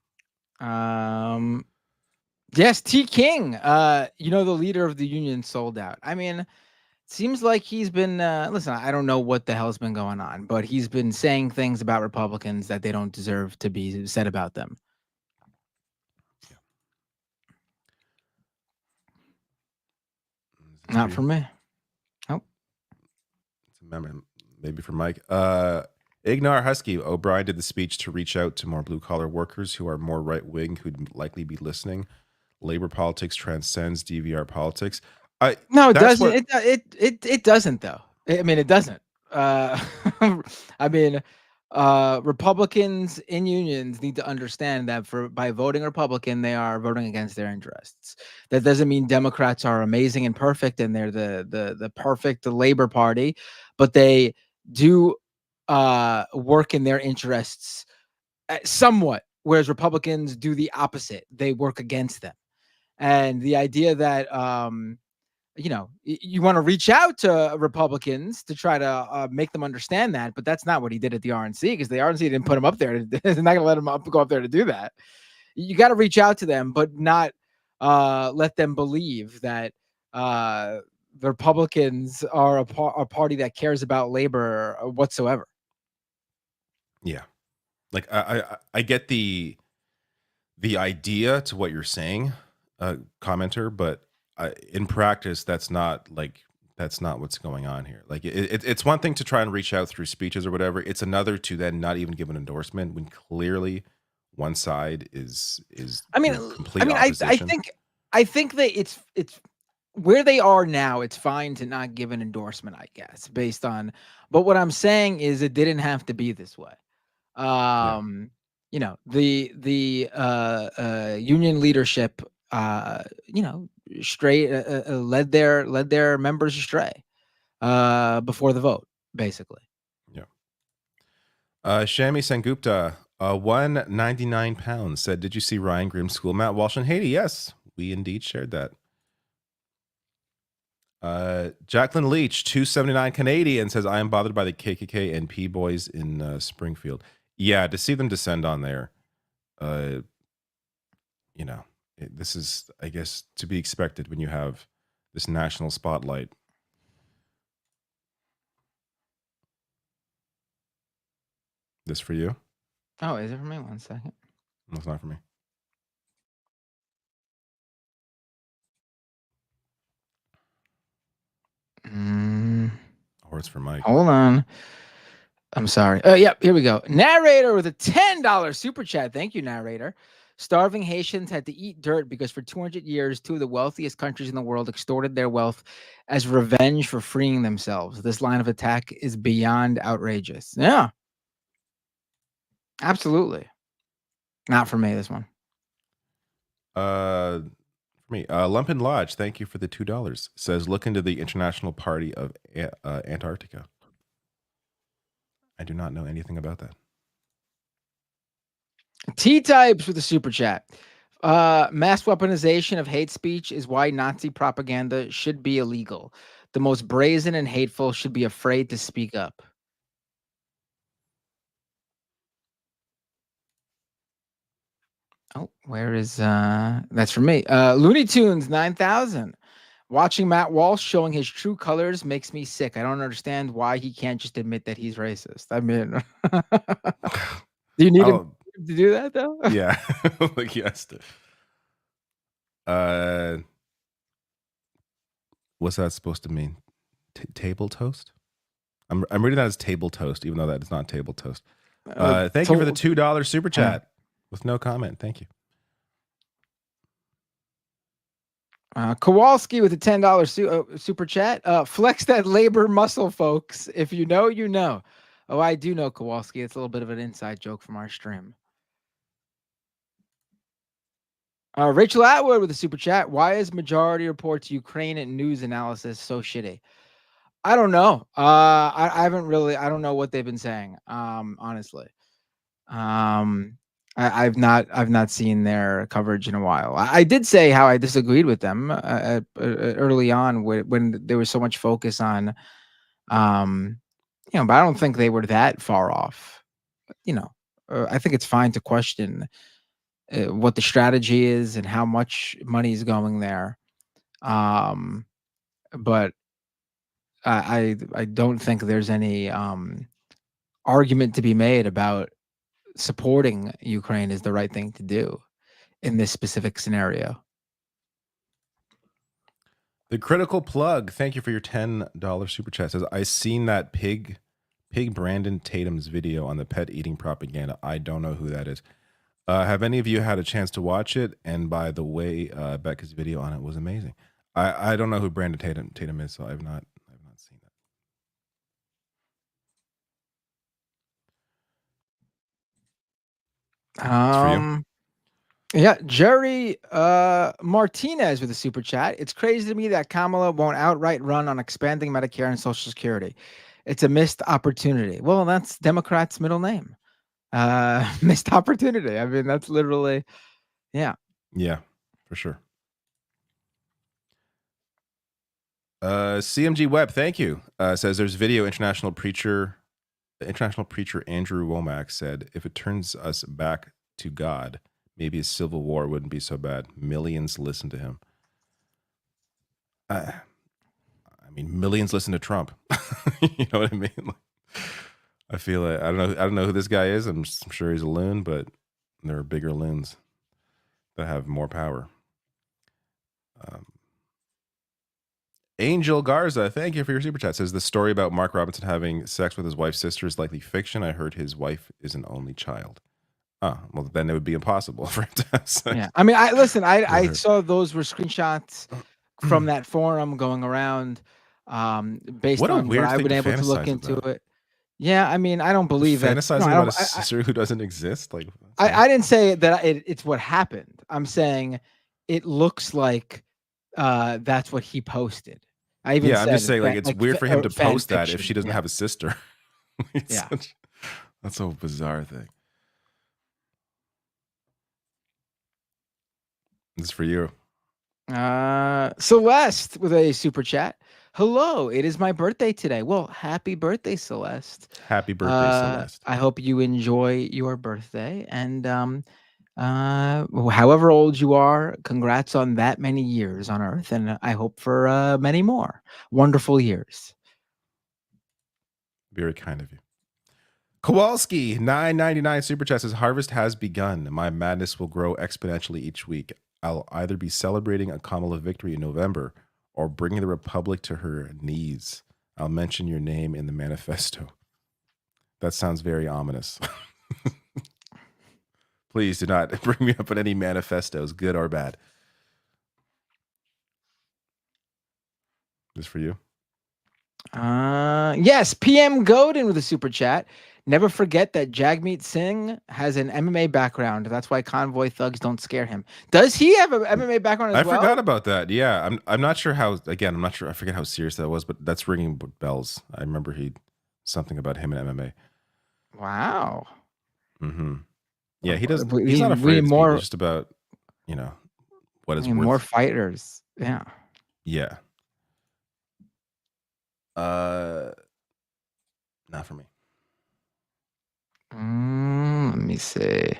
Yes, T King. The leader of the union sold out. I mean, seems like he's been listen, I don't know what the hell's been going on, but he's been saying things about Republicans that they don't deserve to be said about them. Not for me. Nope. Maybe for Mike. Ignar Husky. O'Brien did the speech to reach out to more blue-collar workers who are more right-wing, who'd likely be listening. Labor politics transcends DVR politics. No, it doesn't. It doesn't, though. I mean, it doesn't. I mean, Republicans in unions need to understand that by voting Republican, they are voting against their interests. That doesn't mean Democrats are amazing and perfect and they're the perfect Labor Party, but they do work in their interests somewhat, whereas Republicans do the opposite. They work against them. And the idea that you want to reach out to Republicans to try to make them understand that, but that's not what he did at the RNC, because the RNC didn't put him up there. They're not going to let him go up there to do that. You got to reach out to them, but not let them believe that the Republicans are a party that cares about labor whatsoever. Yeah, like I get the idea to what you're saying, commenter, but in practice, that's not what's going on here. Like it's one thing to try and reach out through speeches or whatever. It's another to then not even give an endorsement when clearly one side is complete opposition. I think that it's where they are now. It's fine to not give an endorsement, I guess, based on. But what I'm saying is, it didn't have to be this way. The union leadership, straight led their members astray before the vote, basically. Yeah. Shami Sengupta, 199 pounds, said, "Did you see Ryan Grimm's school, Matt Walsh in Haiti?" Yes, we indeed shared that. Jacqueline Leach, 279 Canadian, says, "I am bothered by the KKK and P boys in Springfield." Yeah, to see them descend on there, this is, I guess, to be expected when you have this national spotlight. This for you? Oh, is it for me? 1 second. No, it's not for me. Or it's for Mike. Hold on. I'm sorry. Yep, here we go. Narrator with a $10 super chat. Thank you, narrator. Starving Haitians had to eat dirt because for 200 years, two of the wealthiest countries in the world extorted their wealth as revenge for freeing themselves. This line of attack is beyond outrageous. Yeah. Absolutely. Not for me, this one. For me, Lumpin Lodge, thank you for the $2. Says, "Look into the International Party of Antarctica." I do not know anything about that. T-Types with a super chat. Mass weaponization of hate speech is why Nazi propaganda should be illegal. The most brazen and hateful should be afraid to speak up. Oh, where is that's for me. Looney Tunes 9000. Watching Matt Walsh showing his true colors makes me sick. I don't understand why he can't just admit that he's racist. I mean, do you need him to do that though? Yeah, like he has to. What's that supposed to mean? Table toast? I'm reading that as table toast, even though that is not table toast. Thank you for the $2 super chat with no comment. Thank you. Kowalski with a $10 super chat. Flex that labor muscle, folks. If you know, you know. Oh, I do know, Kowalski. It's a little bit of an inside joke from our stream. Rachel Atwood with a super chat. Why is Majority Report's Ukraine and news analysis so shitty? I don't know. I haven't really. I don't know what they've been saying. Honestly. I've not seen their coverage in a while. I did say how I disagreed with them early on when there was so much focus on, but I don't think they were that far off. I think it's fine to question what the strategy is and how much money is going there. But I don't think there's any argument to be made about supporting Ukraine is the right thing to do in this specific scenario. The Critical Plug, thank you for your $10 super chat. Says, "I seen that pig Brandon Tatum's video on the pet eating propaganda. I don't know who that is. Have any of you had a chance to watch it? And by the way, Becca's video on it was amazing." I don't know who Brandon Tatum is, so I've not seen Yeah, Jerry Martinez with a super chat. It's crazy to me that Kamala won't outright run on expanding Medicare and Social Security. It's a missed opportunity. Well, that's Democrats' middle name. Missed opportunity. I mean, that's literally, yeah. Yeah, for sure. CMG Web, thank you. Says there's video international preacher Andrew Womack said, if it turns us back to God, maybe a civil war wouldn't be so bad. Millions listen to him. I mean, millions listen to Trump. You know what I mean? I feel like I don't know who this guy is. I'm sure he's a loon, but there are bigger loons that have more power. Angel Garza, thank you for your super chat. Says the story about Mark Robinson having sex with his wife's sister is likely fiction. I heard his wife is an only child. Oh, well, then it would be impossible for him to have sex. Yeah. I mean, I saw those were screenshots from that forum going around based What a on weird what I've thing been to able to look fantasize into about. it. Yeah, I mean, I don't believe that. Fantasizing No, about a sister who doesn't exist? Like, I didn't say that it's what happened. I'm saying it looks like that's what he posted. I even I'm said just saying, like, it's weird for him to fan post that if fiction. she doesn't Yeah. have a sister. Yeah. That's a bizarre thing. This is for you. Celeste with a super chat. Hello, it is my birthday today. Well, happy birthday, Celeste. Happy birthday, Celeste. I hope you enjoy your birthday. And however old you are, congrats on that many years on Earth. And I hope for many more wonderful years. Very kind of you. Kowalski, $9.99 super chat says, harvest has begun. My madness will grow exponentially each week. I'll either be celebrating a Kamala victory in November or bringing the Republic to her knees. I'll mention your name in the manifesto. That sounds very ominous. Please do not bring me up in any manifestos, good or bad. This for you? Yes, PM Godin with a super chat. Never forget that Jagmeet Singh has an MMA background. That's why convoy thugs don't scare him. Does he have an MMA background as well? I forgot about that. Yeah, I'm not sure how. Again, I'm not sure. I forget how serious that was, but that's ringing bells. I remember something about him in MMA. Wow. Mm-hmm. Yeah, he doesn't. He's not afraid of people. It's just about what is worth. More fighters. Yeah. Yeah. Not for me. Let me see.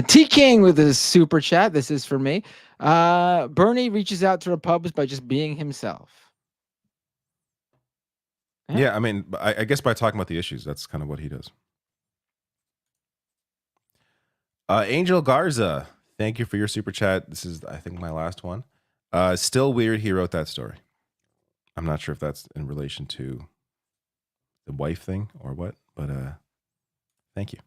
T King with a super chat. This is for me. Bernie reaches out to Republicans by just being himself. Yeah, I mean, I guess by talking about the issues, that's kind of what he does. Angel Garza, thank you for your super chat. This is, I think, my last one. Still weird he wrote that story. I'm not sure if that's in relation to the wife thing or what, but thank you.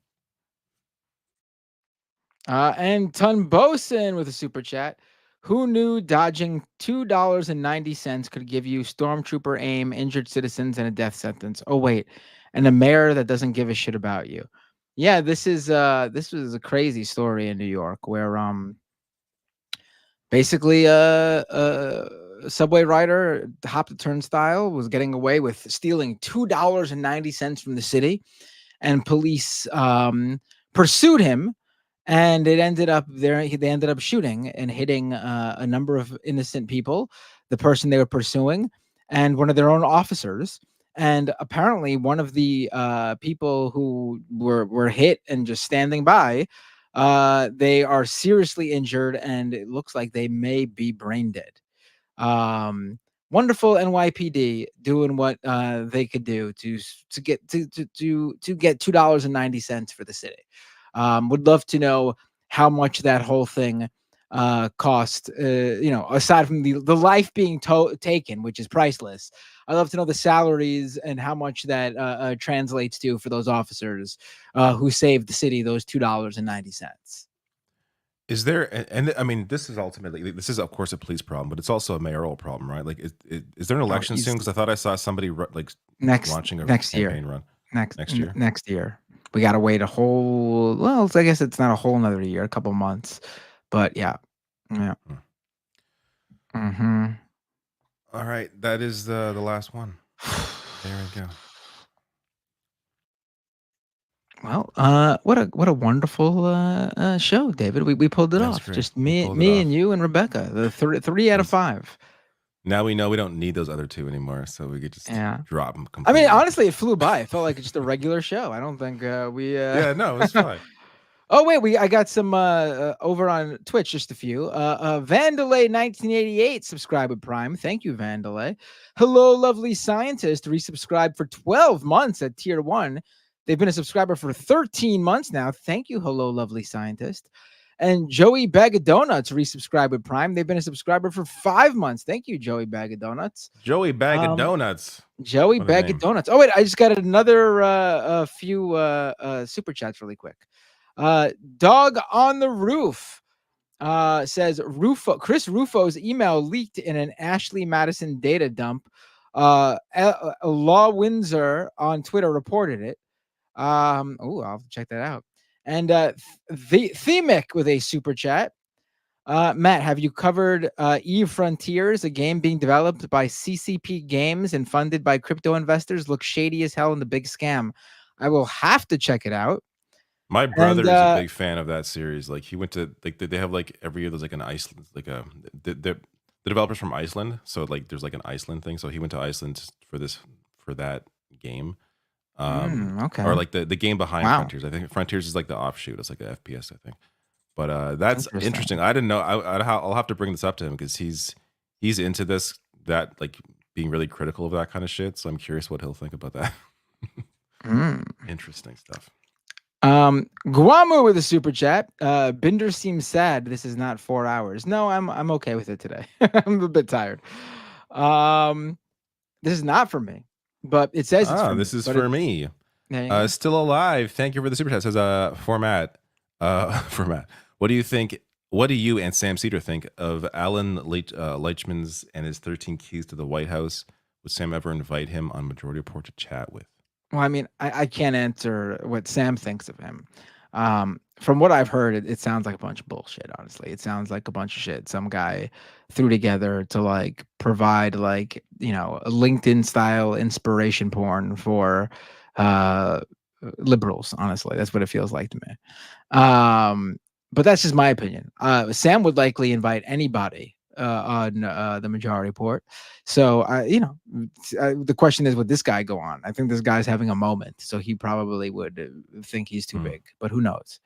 And Ton Bosin with a super chat. Who knew dodging $2.90 could give you stormtrooper aim, injured citizens, and a death sentence? Oh wait, and a mayor that doesn't give a shit about you. Yeah, this was a crazy story in New York where basically a subway rider hopped the turnstile, was getting away with stealing $2.90 from the city, and police pursued him. And it ended up they ended up shooting and hitting a number of innocent people, the person they were pursuing, and one of their own officers. And apparently one of the people who were hit and just standing by, they are seriously injured, and it looks like they may be brain dead. Wonderful NYPD doing what they could do to get $2.90 for the city. Would love to know how much that whole thing cost, aside from the life being taken, which is priceless. I'd love to know the salaries and how much that translates to for those officers who saved the city those $2.90. Is there, and I mean, this is of course a police problem, but it's also a mayoral problem, right? Like, is there an election soon? Because I thought I saw somebody launching a next campaign year. run. next year. Next year. We got to wait a whole, well, I guess it's not a whole another year, a couple months. But yeah. Yeah. Mm-hmm. All right. That is the last one. There we go. Well, what a wonderful show, David. We pulled it off. Great. Just me and you and Rebecca. The three out of 5. Now we know we don't need those other 2 anymore, so we could just drop them I completely. mean, honestly, it flew by. It felt like just a regular show. I don't think we. Yeah, no, it's fine. Oh wait, I got some over on Twitch. Just a few. Vandalay 1988 subscribe with Prime. Thank you, Vandalay. Hello, lovely scientist. Resubscribed for 12 months at tier 1. They've been a subscriber for 13 months now. Thank you, hello, lovely scientist. And Joey Bag of Donuts resubscribed with Prime. They've been a subscriber for 5 months. Thank you, Joey Bag of Donuts. Joey Bag of Donuts. Joey Bag of Donuts. Oh wait, I just got another few super chats really quick. Dog on the Roof says Chris Rufo's email leaked in an Ashley Madison data dump. Law Windsor on Twitter reported it. I'll check that out. And the Themic with a super chat. Matt, have you covered Eve Frontiers, a game being developed by CCP Games and funded by crypto investors? Looks shady as hell and the big scam. I will have to check it out. My brother is a big fan of that series. Like he went to they have like every year there's like an Iceland the developers from Iceland. So like there's like an Iceland thing. So he went to Iceland for that game. Okay. Or like the game behind Frontiers. I think Frontiers is like the offshoot. It's like a FPS, I think. But that's interesting. I didn't know. I'll have to bring this up to him because he's into that like being really critical of that kind of shit. So I'm curious what he'll think about that. Interesting stuff. Guamu with a super chat. Binder seems sad. This is not 4 hours. No, I'm okay with it today. I'm a bit tired. This is not for me, but it says it's for this me, is for me. Still alive. Thank you for the super chat. It says format. What do you think? What do you and Sam Cedar think of Alan Leichman's and his 13 keys to the White House? Would Sam ever invite him on Majority Report to chat with? Well, I mean, I can't answer what Sam thinks of him. From what I've heard, it sounds like a bunch of bullshit, honestly. It sounds like a bunch of shit some guy threw together to like provide like, a LinkedIn style inspiration porn for liberals, honestly. That's what it feels like to me. But that's just my opinion. Sam would likely invite anybody on the Majority Report. So, the question is, would this guy go on? I think this guy's having a moment, so he probably would think he's too big, but who knows?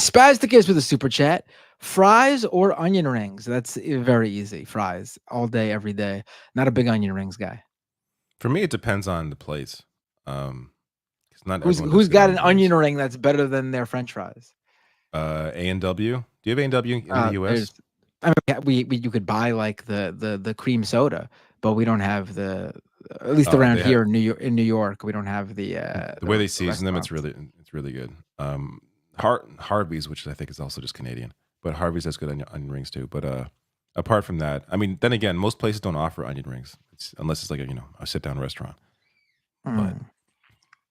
Spastic is with a super chat. Fries or onion rings? That's very easy. Fries all day, every day. Not a big onion rings guy. For me, it depends on the place. Not who's got an onion ring that's better than their French fries? A&W. Do you have A&W in the US? I mean, you could buy like the cream soda, but we don't have at least around here in New York, we don't have the way they season them. It's really good. Harvey's, which I think is also just Canadian, but Harvey's has good onion rings too. But apart from that, I mean, then again, most places don't offer onion rings unless it's like a sit down restaurant. But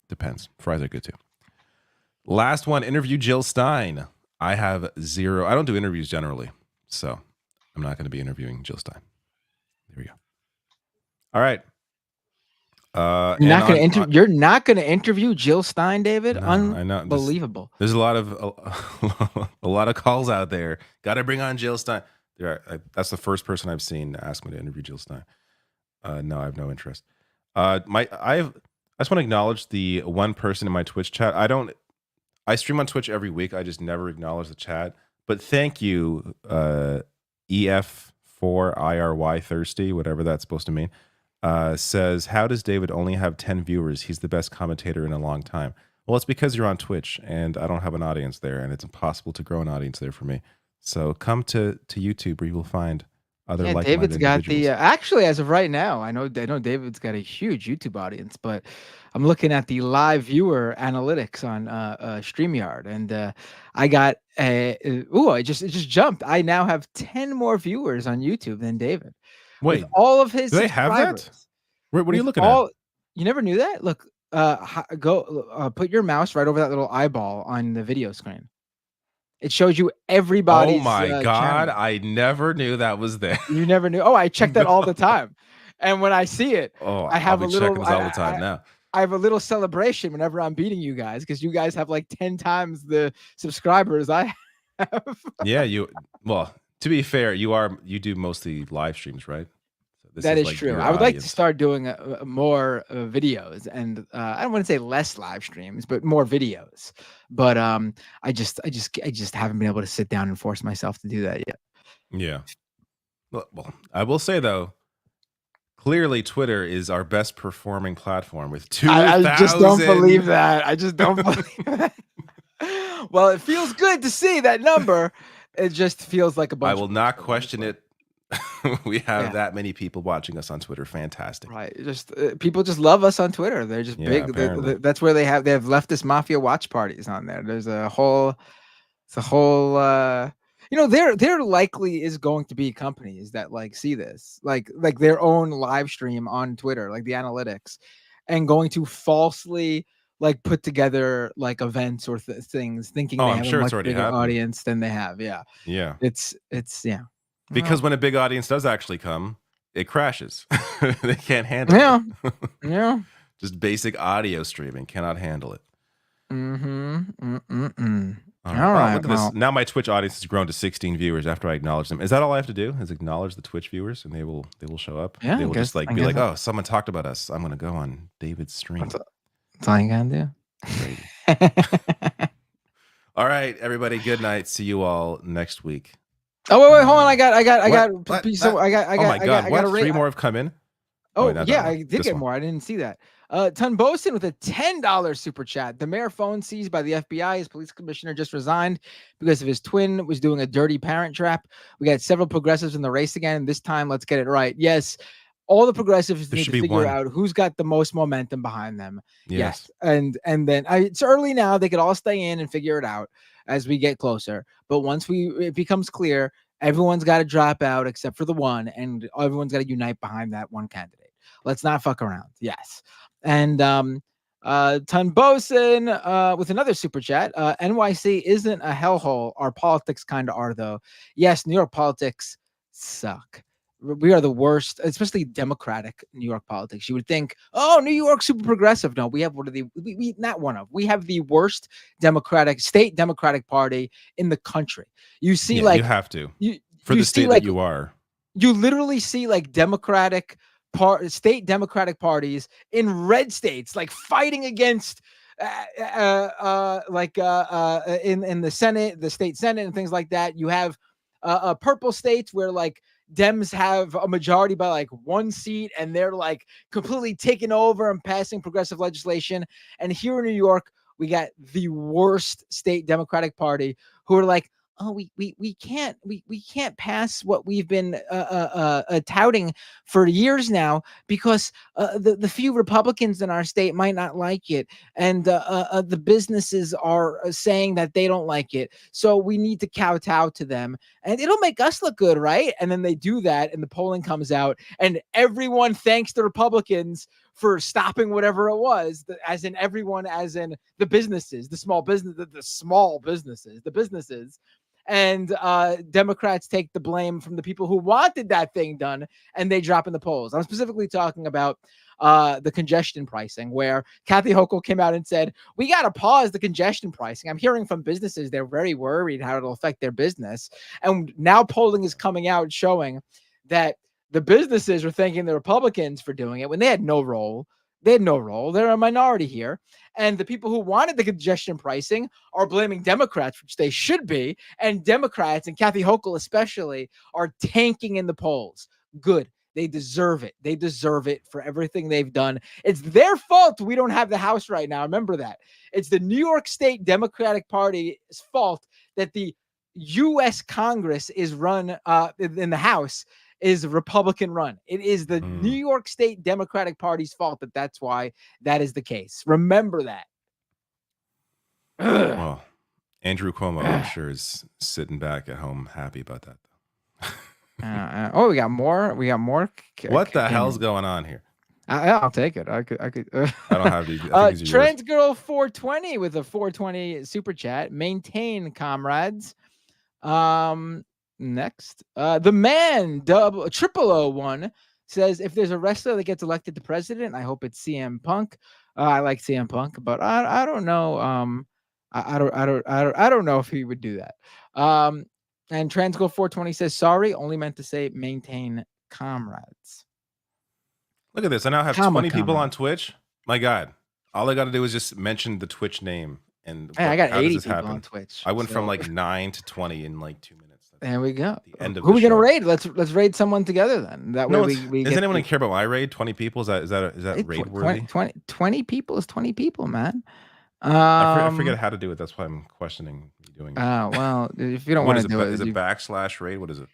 depends. Fries are good too. Last one, interview Jill Stein. I have 0. I don't do interviews generally, so I'm not going to be interviewing Jill Stein. There we go. All right. You're not going to interview Jill Stein, David? No, Unbelievable. There's a lot of calls out there. Got to bring on Jill Stein. That's the first person I've seen ask me to interview Jill Stein. No, I have no interest. I just want to acknowledge the one person in my Twitch chat. I stream on Twitch every week. I just never acknowledge the chat. But thank you, EF4IRY Thirsty, whatever that's supposed to mean. Says, how does David only have 10 viewers? He's the best commentator in a long time. Well, it's because you're on Twitch, and I don't have an audience there, and it's impossible to grow an audience there for me. So come to YouTube where you will find other like-minded David's got individuals. actually, as of right now, I know David's got a huge YouTube audience, but I'm looking at the live viewer analytics on StreamYard, and I got it just jumped. I now have 10 more viewers on YouTube than David. Wait, with all of his do they have that? subscribers. What are you looking at? You never knew that? Look, go put your mouse right over that little eyeball on the video screen. It shows you everybody's. Oh my God! channel. I never knew that was there. You never knew. Oh, I check that all the time, and when I see it, Oh, I have I'll a be little. checking this all the time now. I have a little celebration whenever I'm beating you guys because you guys have like 10 times the subscribers I have. Yeah, well, to be fair, you do mostly live streams, right? So That is like true. your I would like to audience. start doing more videos, and I don't want to say less live streams, but more videos. But I just haven't been able to sit down and force myself to do that yet. Yeah. Well, I will say though, clearly Twitter is our best performing platform with 2,000. I just don't believe that. I just don't believe that. Well, it feels good to see that number. It just feels like a bunch. I will not question it. We have Yeah. that many people watching us on Twitter. Fantastic. Right. Just people just love us on Twitter. They're just Yeah, big. apparently. That's where they have Leftist Mafia watch parties on there. There's a whole. There likely is going to be companies that like see this, like their own live stream on Twitter, like the analytics, and going to falsely like put together like events or things, thinking Oh, they I'm have sure a it's much already bigger happened. audience than they have. Yeah. Yeah. It's yeah. Because when a big audience does actually come, it crashes. They can't handle Yeah. it. Yeah. Just basic audio streaming cannot handle it. All All right. Look at this. Now my Twitch audience has grown to 16 viewers after I acknowledge them. Is that all I have to do? Is acknowledge the Twitch viewers and they will show up? Yeah, They I will guess- just like I be guess like, so. oh, someone talked about us. I'm gonna go on David's stream. That's all you gotta do. All right, everybody. Good night. See you all next week. Oh wait, hold on. I got What? so I got Oh my God! I What? got a 3 more have come in. Oh, wait, not that yeah, one. I did This get one. more. I didn't see that. Tunbosin with a $10 super chat. The mayor phone seized by the FBI. His police commissioner just resigned because of his twin was doing a dirty parent trap. We got several progressives in the race again. This time, let's get it right. Yes, all the progressives There need should to be figure one. out who's got the most momentum behind them. Yes. And then it's early now. They could all stay in and figure it out as we get closer. But once it becomes clear, everyone's got to drop out except for the one, and everyone's got to unite behind that one candidate. Let's not fuck around. Yes. And Tunbosin with another super chat. NYC isn't a hellhole. Our politics kind of are, though. Yes, New York politics suck. We are the worst, especially Democratic New York politics. You would think, oh, New York super progressive. No, we have we have the worst state Democratic Party in the country. You see, Yeah, like you have to for you the see, state like, that you are. you literally see like state Democratic parties in red states, like fighting against in the Senate, the state Senate, and things like that. You have purple states where like Dems have a majority by like 1 seat, and they're like completely taking over and passing progressive legislation. And here in New York, we got the worst state Democratic Party who are like, oh, we can't pass what we've been touting for years now because the few Republicans in our state might not like it, and the businesses are saying that they don't like it, so we need to kowtow to them, and it'll make us look good, right? And then they do that, and the polling comes out, and everyone thanks the Republicans for stopping whatever it was, as in everyone, as in the businesses, the small businesses, the businesses. And Democrats take the blame from the people who wanted that thing done, and they drop in the polls. I'm specifically talking about the congestion pricing, where Kathy Hochul came out and said, we got to pause the congestion pricing. I'm hearing from businesses, they're very worried how it'll affect their business. And now polling is coming out showing that the businesses are thanking the Republicans for doing it when they had no role. They had no role. They're a minority here. And the people who wanted the congestion pricing are blaming Democrats, which they should be. And Democrats, and Kathy Hochul especially, are tanking in the polls. Good. They deserve it. They deserve it for everything they've done. It's their fault we don't have the House right now. Remember that. It's the New York State Democratic Party's fault that the U.S. Congress is run in the House is Republican run. It is the New York State Democratic Party's fault that's why that is the case. Remember that. Well, Andrew Cuomo, I'm sure, is sitting back at home happy about that. Oh, we got more. We got more. What the hell's going on here? I'll take it. I could. I don't have these. I think these are yours. Trans Girl 420 with a 420 super chat. Maintain, comrades. Next, the man triple 001 says, if there's a wrestler that gets elected to president, I hope it's CM Punk. I like CM Punk, but I don't know. I don't know if he would do that. And Transgo 420 says, sorry, only meant to say maintain, comrades. Look at this. I now have 20 people on Twitch. My God. All I got to do is just mention the Twitch name. And hey, I got 80 people happen? On Twitch. I went from like 9 to 20 in like 2 minutes. There we go. The end of Who are we gonna raid? Let's raid someone together then. That way we does anyone care about my raid? 20 people? Is that raid worthy? 20 people is 20 people, man. I forget how to do it. That's why I'm questioning doing it. Well, if you don't want to do it, is it / raid? What is it?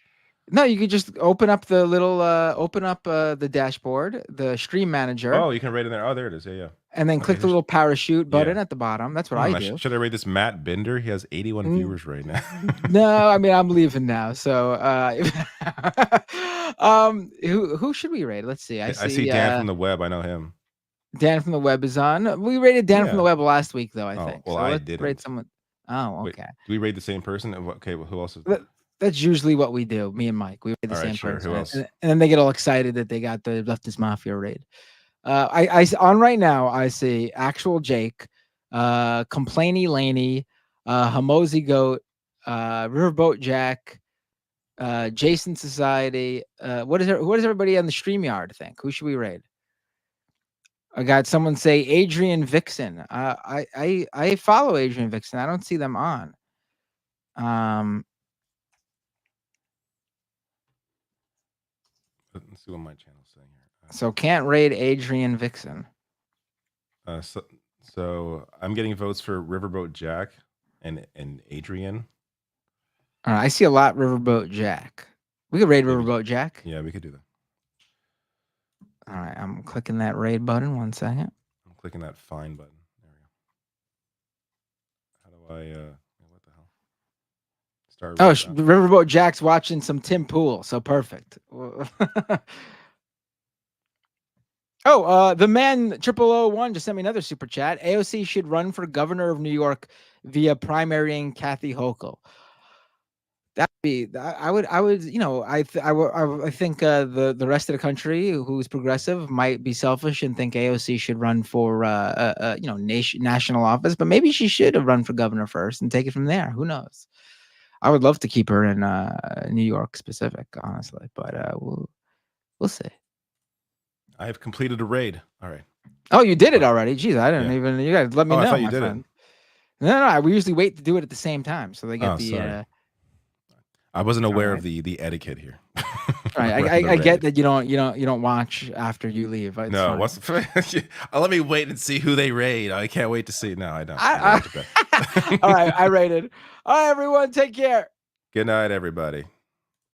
No, you could just open up the little the dashboard, the stream manager. Oh, you can raid in there. Oh, there it is. Yeah. And then click the little parachute button at the bottom. That's what I do. Should I raid this Matt Binder? He has 81 viewers right now. No, I mean I'm leaving now. So who should we raid? Let's see. I see Dan from the web. I know him. Dan from the web is on. We raided Dan from the web last week though, I think. Well, so I did raid someone. Oh, okay. Wait, do we raid the same person? Okay, well, who else is That's usually what we do. Me and Mike, we raid the same person. Who else? And then they get all excited that they got the Leftist Mafia raid. I on right now I see Actual Jake, Complainy Laney, Hamozy Goat, Riverboat Jack, Jason Society. What does everybody on the StreamYard think? Who should we raid? I got someone say Adrian Vixen. I follow Adrian Vixen. I don't see them on. Let's see what my channel's saying here. So can't raid Adrian Vixen. So I'm getting votes for Riverboat Jack and Adrian. I see a lot Riverboat Jack. We could raid Riverboat Jack. Yeah, we could do that. All right, I'm clicking that raid button. 1 second. I'm clicking that find button. There we go. How do I? What the hell? Start. Oh, Riverboat Jack's watching some Tim Pool. So perfect. The man 0001 just sent me another super chat. AOC should run for governor of New York via primarying Kathy Hochul. That'd be. I would. You know. I think the rest of the country who's progressive might be selfish and think AOC should run for national office, but maybe she should have run for governor first and take it from there. Who knows? I would love to keep her in New York specific, honestly, but we'll see. I have completed a raid. All right. Oh, you did it already. Jeez, I didn't even. You guys let me know. I thought you did friend. No. We usually wait to do it at the same time, so they get Sorry. I wasn't aware of the etiquette here. Right. I get that you don't watch after you leave. It's no. Let me wait and see who they raid. I can't wait to see. No, I don't. All right. I raided. All right, everyone. Take care. Good night, everybody.